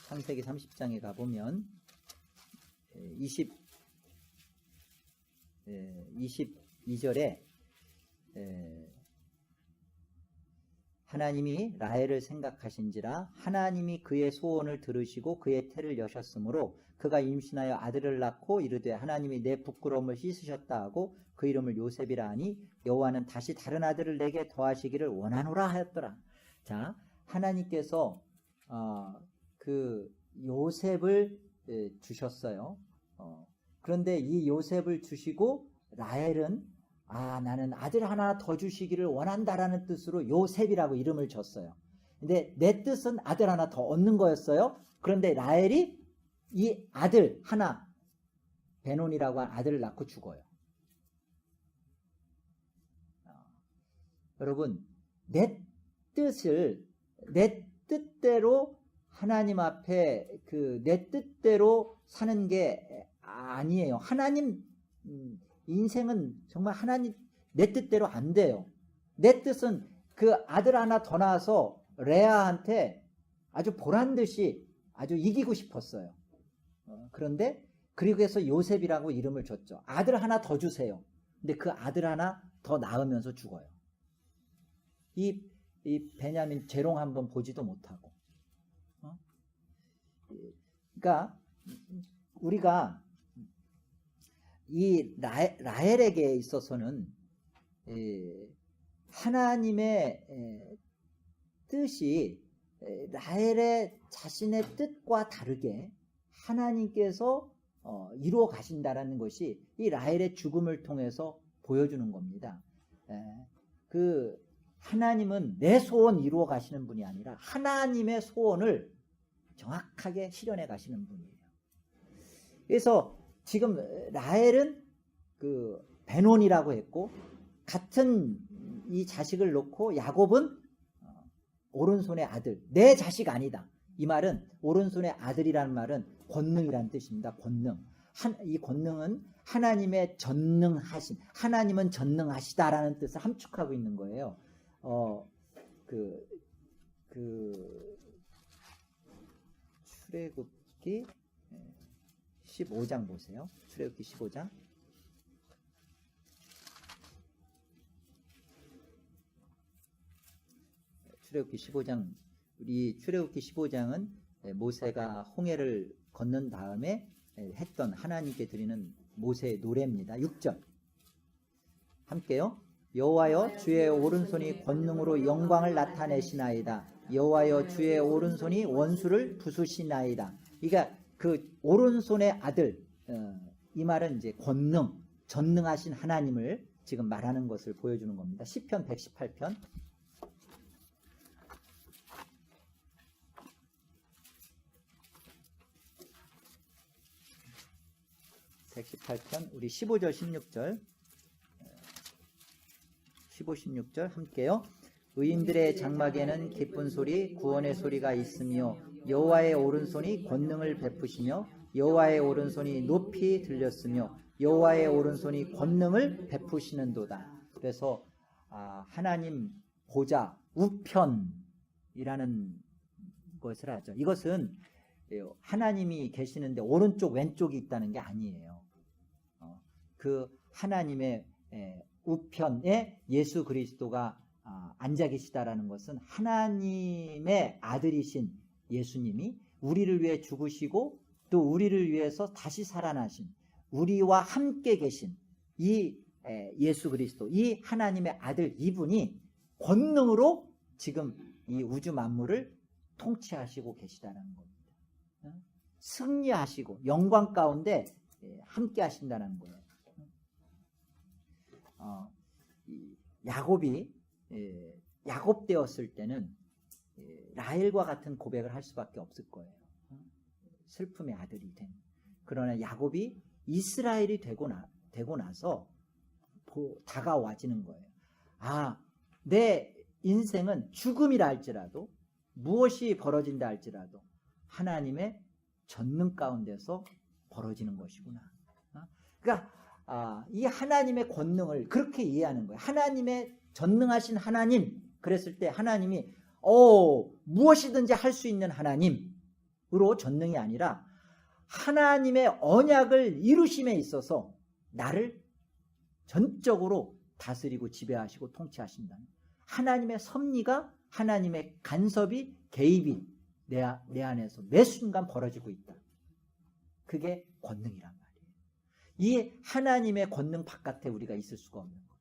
Speaker 1: 창세기 30장에 가보면 22절에 하나님이 라헬을 생각하신지라 하나님이 그의 소원을 들으시고 그의 태를 여셨으므로 그가 임신하여 아들을 낳고 이르되 하나님이 내 부끄러움을 씻으셨다 하고 그 이름을 요셉이라 하니 여호와는 다시 다른 아들을 내게 더하시기를 원하노라 하였더라. 자, 하나님께서 그 요셉을 주셨어요. 그런데 이 요셉을 주시고 라헬은 나는 아들 하나 더 주시기를 원한다라는 뜻으로 요셉이라고 이름을 줬어요. 근데 내 뜻은 아들 하나 더 얻는 거였어요. 그런데 라헬이 이 아들 하나, 베논이라고 한 아들을 낳고 죽어요. 여러분, 내 뜻대로 하나님 앞에 내 뜻대로 사는 게 아니에요. 하나님 인생은 정말 하나님 내 뜻대로 안 돼요. 내 뜻은 그 아들 하나 더 낳아서 레아한테 아주 보란듯이 아주 이기고 싶었어요. 그런데 그리고 해서 요셉이라고 이름을 줬죠. 아들 하나 더 주세요. 근데 그 아들 하나 더 낳으면서 죽어요. 이 베냐민 재롱 한번 보지도 못하고. 그러니까 우리가 이 라헬에게 있어서는 하나님의 뜻이 라헬의 자신의 뜻과 다르게 하나님께서 이루어 가신다라는 것이 이 라헬의 죽음을 통해서 보여주는 겁니다. 그 하나님은 내 소원 이루어 가시는 분이 아니라 하나님의 소원을 정확하게 실현해 가시는 분이에요. 그래서 지금 라헬은 그 베논이라고 했고 같은 이 자식을 놓고 야곱은 오른손의 아들, 내 자식 아니다. 이 말은 오른손의 아들이라는 말은 권능이라는 뜻입니다. 권능. 이 권능은 하나님의 전능하신, 하나님은 전능하시다라는 뜻을 함축하고 있는 거예요. 출애굽기 15장 보세요. 출애굽기 15장. 출애굽기 15장. 우리 출애굽기 15장은 모세가 홍해를 건넌 다음에 했던 하나님께 드리는 모세의 노래입니다. 6절. 함께요. 여호와여 주의 오른손이 권능으로 영광을 나타내시나이다. 여호와여 주의 오른손이 원수를 부수시나이다. 그러니까 그 오른손의 아들, 이 말은 이제 권능, 전능하신 하나님을 지금 말하는 것을 보여주는 겁니다. 시편 118편. 118편 우리 15절 16절 15, 16절 함께요. 의인들의 장막에는 기쁜 소리 구원의 소리가 있으며 여호와의 오른손이 권능을 베푸시며 여호와의 오른손이 높이 들렸으며 여호와의 오른손이 권능을 베푸시는도다. 그래서 하나님 보좌 우편이라는 것을 하죠. 이것은 하나님이 계시는데 오른쪽 왼쪽이 있다는 게 아니에요. 그 하나님의 우편에 예수 그리스도가 앉아 계시다라는 것은 하나님의 아들이신 예수님이 우리를 위해 죽으시고 또 우리를 위해서 다시 살아나신 우리와 함께 계신 이 예수 그리스도, 이 하나님의 아들 이분이 권능으로 지금 이 우주 만물을 통치하시고 계시다는 겁니다. 승리하시고 영광 가운데 함께 하신다는 거예요. 야곱이 야곱 되었을 때는 라헬과 같은 고백을 할 수밖에 없을 거예요. 슬픔의 아들이 된. 그러나 야곱이 이스라엘이 되고 나서 다가와지는 거예요. 내 인생은 죽음이라 할지라도 무엇이 벌어진다 할지라도 하나님의 전능 가운데서 벌어지는 것이구나. 그러니까 이 하나님의 권능을 그렇게 이해하는 거예요. 하나님의 전능하신 하나님. 그랬을 때 하나님이 무엇이든지 할 수 있는 하나님으로 전능이 아니라 하나님의 언약을 이루심에 있어서 나를 전적으로 다스리고 지배하시고 통치하신다는 하나님의 섭리가 하나님의 간섭이 개입이 내 안에서 매 순간 벌어지고 있다. 그게 권능이란 말이에요. 이 하나님의 권능 바깥에 우리가 있을 수가 없는 거예요.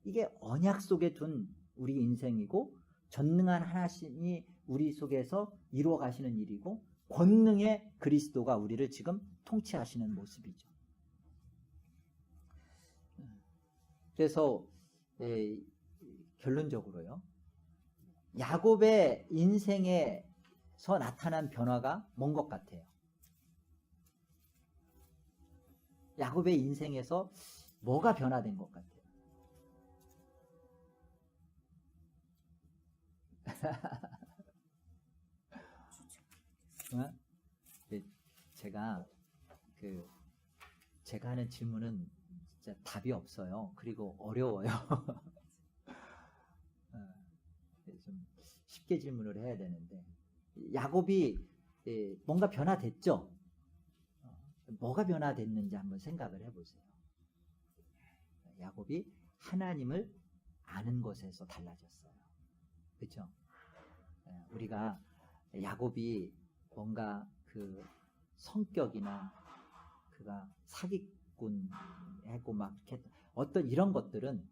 Speaker 1: 이게 언약 속에 둔 우리 인생이고 전능한 하나님이 우리 속에서 이루어 가시는 일이고 권능의 그리스도가 우리를 지금 통치하시는 모습이죠. 그래서 결론적으로요. 야곱의 인생에서 나타난 변화가 뭔 것 같아요? 야곱의 인생에서 뭐가 변화된 것 같아요? 제가 제가 하는 질문은 진짜 답이 없어요. 그리고 어려워요. 좀 쉽게 질문을 해야 되는데, 야곱이 뭔가 변화됐죠? 뭐가 변화됐는지 한번 생각을 해보세요. 야곱이 하나님을 아는 것에서 달라졌어요. 그렇죠? 우리가 야곱이 뭔가 그 성격이나 그가 사기꾼하고 막 이렇게 어떤 이런 것들은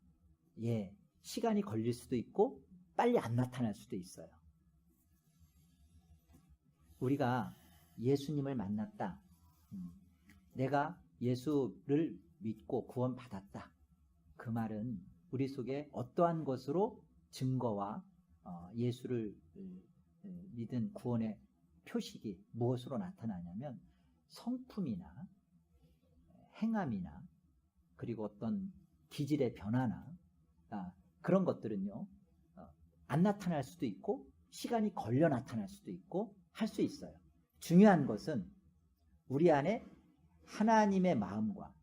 Speaker 1: 시간이 걸릴 수도 있고 빨리 안 나타날 수도 있어요. 우리가 예수님을 만났다. 내가 예수를 믿고 구원받았다. 그 말은 우리 속에 어떠한 것으로 증거와 예수를 믿은 구원의 표식이 무엇으로 나타나냐면 성품이나 행함이나 그리고 어떤 기질의 변화나 그런 것들은요 안 나타날 수도 있고 시간이 걸려 나타날 수도 있고 할 수 있어요. 중요한 것은 우리 안에 하나님의 마음과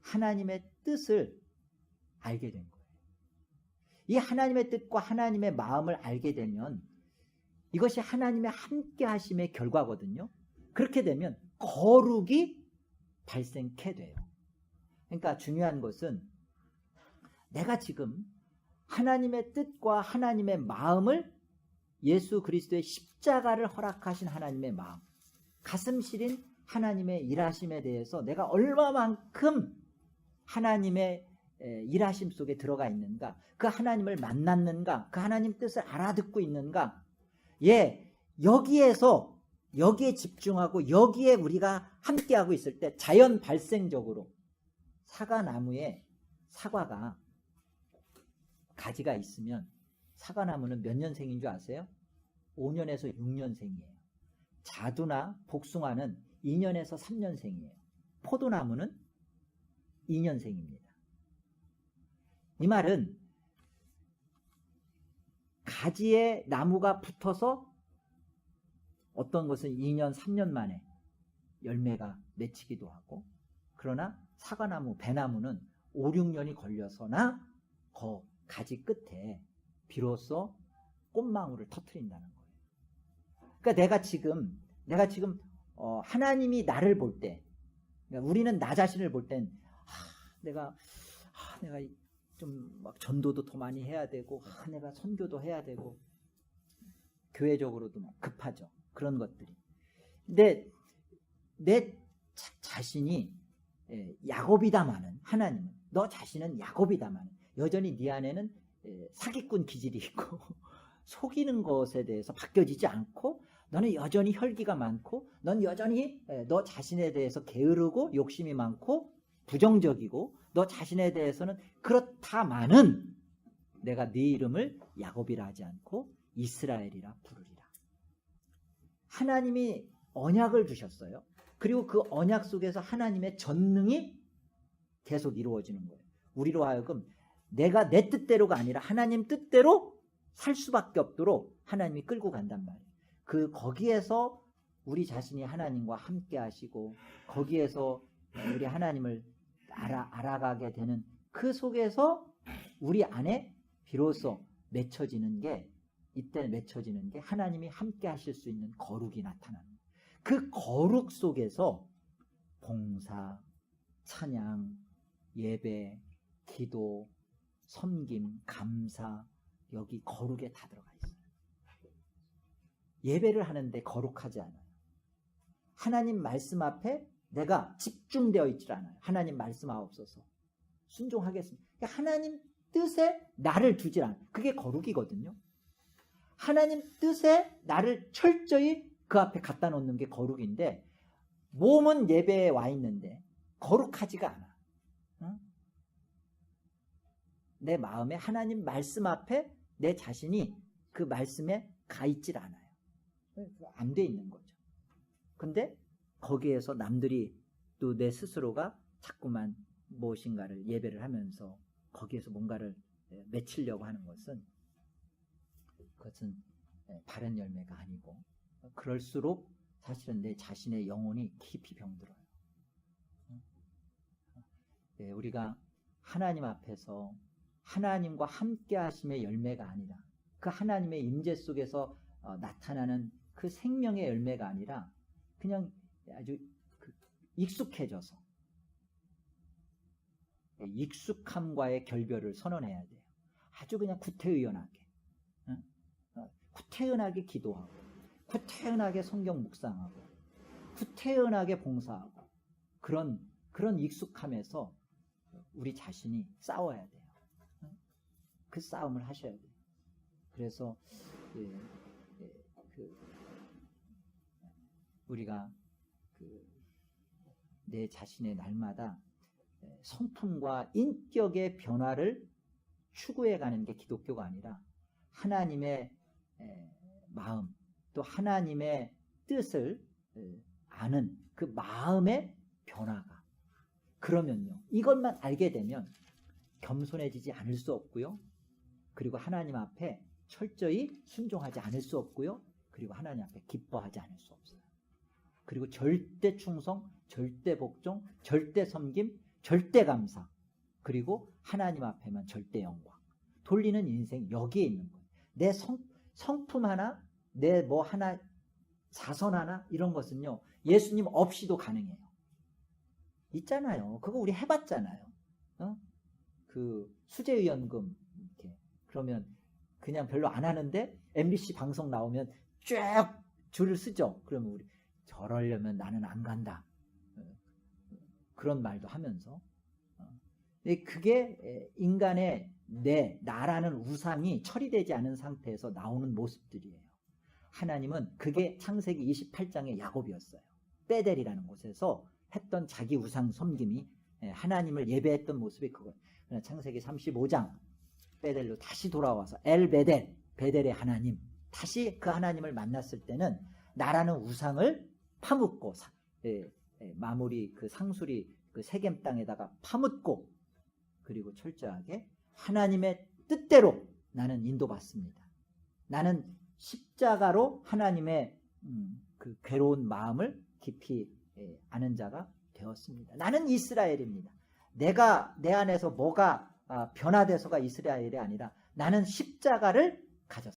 Speaker 1: 하나님의 뜻을 알게 된 거예요. 이 하나님의 뜻과 하나님의 마음을 알게 되면 이것이 하나님의 함께 하심의 결과거든요. 그렇게 되면 거룩이 발생케 돼요. 그러니까 중요한 것은 내가 지금 하나님의 뜻과 하나님의 마음을 예수 그리스도의 십자가를 허락하신 하나님의 마음, 가슴 시린 하나님의 일하심에 대해서 내가 얼마만큼 하나님의 일하심 속에 들어가 있는가, 그 하나님을 만났는가, 그 하나님 뜻을 알아듣고 있는가, 여기에 집중하고 여기에 우리가 함께하고 있을 때 자연 발생적으로 사과나무에 사과가 가지가 있으면 사과나무는 몇 년생인 줄 아세요? 5년에서 6년생이에요. 자두나 복숭아는 2년에서 3년생이에요. 포도나무는 2년생입니다. 이 말은 가지에 나무가 붙어서 어떤 것은 2년, 3년 만에 열매가 맺히기도 하고, 그러나 사과나무, 배나무는 5, 6년이 걸려서나 가지 끝에 비로소 꽃망울을 터뜨린다는 거예요. 그러니까 내가 지금 하나님이 나를 볼 때, 그러니까 우리는 나 자신을 볼 땐 내가 좀 막 전도도 더 많이 해야 되고, 내가 선교도 해야 되고, 교회적으로도 막 급하죠. 그런 것들이. 근데 내 자신이 야곱이다마는, 하나님은 너 자신은 야곱이다마는 여전히 네 안에는 사기꾼 기질이 있고 속이는 것에 대해서 바뀌어지지 않고, 너는 여전히 혈기가 많고, 넌 여전히 너 자신에 대해서 게으르고 욕심이 많고 부정적이고, 너 자신에 대해서는 그렇다마는 내가 네 이름을 야곱이라 하지 않고 이스라엘이라 부르리라. 하나님이 언약을 주셨어요. 그리고 그 언약 속에서 하나님의 전능이 계속 이루어지는 거예요. 우리로 하여금 내가 내 뜻대로가 아니라 하나님 뜻대로 살 수밖에 없도록 하나님이 끌고 간단 말이에요. 거기에서 우리 자신이 하나님과 함께 하시고, 거기에서 우리 하나님을 알아가게 되는 그 속에서 우리 안에 비로소 맺혀지는 게, 이때 맺혀지는 게 하나님이 함께 하실 수 있는 거룩이 나타나는 거예요. 그 거룩 속에서 봉사, 찬양, 예배, 기도, 섬김, 감사, 여기 거룩에 다 들어가 있어요. 예배를 하는데 거룩하지 않아요. 하나님 말씀 앞에 내가 집중되어 있질 않아요. 하나님 말씀하옵소서, 순종하겠습니다. 하나님 뜻에 나를 두질 않아요. 그게 거룩이거든요. 하나님 뜻에 나를 철저히 그 앞에 갖다 놓는 게 거룩인데, 몸은 예배에 와 있는데 거룩하지가 않아. 내 마음에 하나님 말씀 앞에 내 자신이 그 말씀에 가 있질 않아요. 안 돼 있는 거죠. 근데 거기에서 남들이 또 내 스스로가 자꾸만 무엇인가를 예배를 하면서 거기에서 뭔가를 맺히려고 하는 것은, 그것은 바른 열매가 아니고, 그럴수록 사실은 내 자신의 영혼이 깊이 병들어요. 우리가 하나님 앞에서 하나님과 함께 하심의 열매가 아니라 그 하나님의 임재 속에서 나타나는 그 생명의 열매가 아니라 그냥 아주 익숙해져서 익숙함과의 결별을 선언해야 돼요. 아주 그냥 구태의연하게 구태연하게 기도하고 구태연하게 성경 묵상하고 구태연하게 봉사하고 그런 익숙함에서 우리 자신이 싸워야 돼요. 그 싸움을 하셔야 돼요. 그래서 우리가 내 자신의 날마다 성품과 인격의 변화를 추구해가는 게 기독교가 아니라 하나님의 마음 또 하나님의 뜻을 아는 그 마음의 변화가 그러면요 이것만 알게 되면 겸손해지지 않을 수 없고요 그리고 하나님 앞에 철저히 순종하지 않을 수 없고요 그리고 하나님 앞에 기뻐하지 않을 수 없어요. 그리고 절대 충성, 절대 복종, 절대 섬김, 절대 감사 그리고 하나님 앞에만 절대 영광 돌리는 인생 여기에 있는 거예요. 내 성품 하나 내 뭐 하나 자선 하나 이런 것은요 예수님 없이도 가능해요. 있잖아요. 그거 우리 해봤잖아요. 그 수재위원금 이렇게 그러면 그냥 별로 안 하는데 MBC 방송 나오면 쫙 줄을 쓰죠. 그러면 우리 저러려면 나는 안 간다. 그런 말도 하면서 그게 인간의 나라는 우상이 처리되지 않은 상태에서 나오는 모습들이에요. 하나님은 그게 창세기 28장의 야곱이었어요. 베델이라는 곳에서 했던 자기 우상 섬김이 하나님을 예배했던 모습이 그거예요. 창세기 35장 베델로 다시 돌아와서 엘베델 베델의 하나님 다시 그 하나님을 만났을 때는 나라는 우상을 파묻고 마무리 그 상수리 그 세겜 땅에다가 파묻고 그리고 철저하게 하나님의 뜻대로 나는 인도받습니다. 나는 십자가로 하나님의 그 괴로운 마음을 깊이 아는 자가 되었습니다. 나는 이스라엘입니다. 내가 내 안에서 뭐가 변화돼서가 이스라엘이 아니라 나는 십자가를 가졌습니다.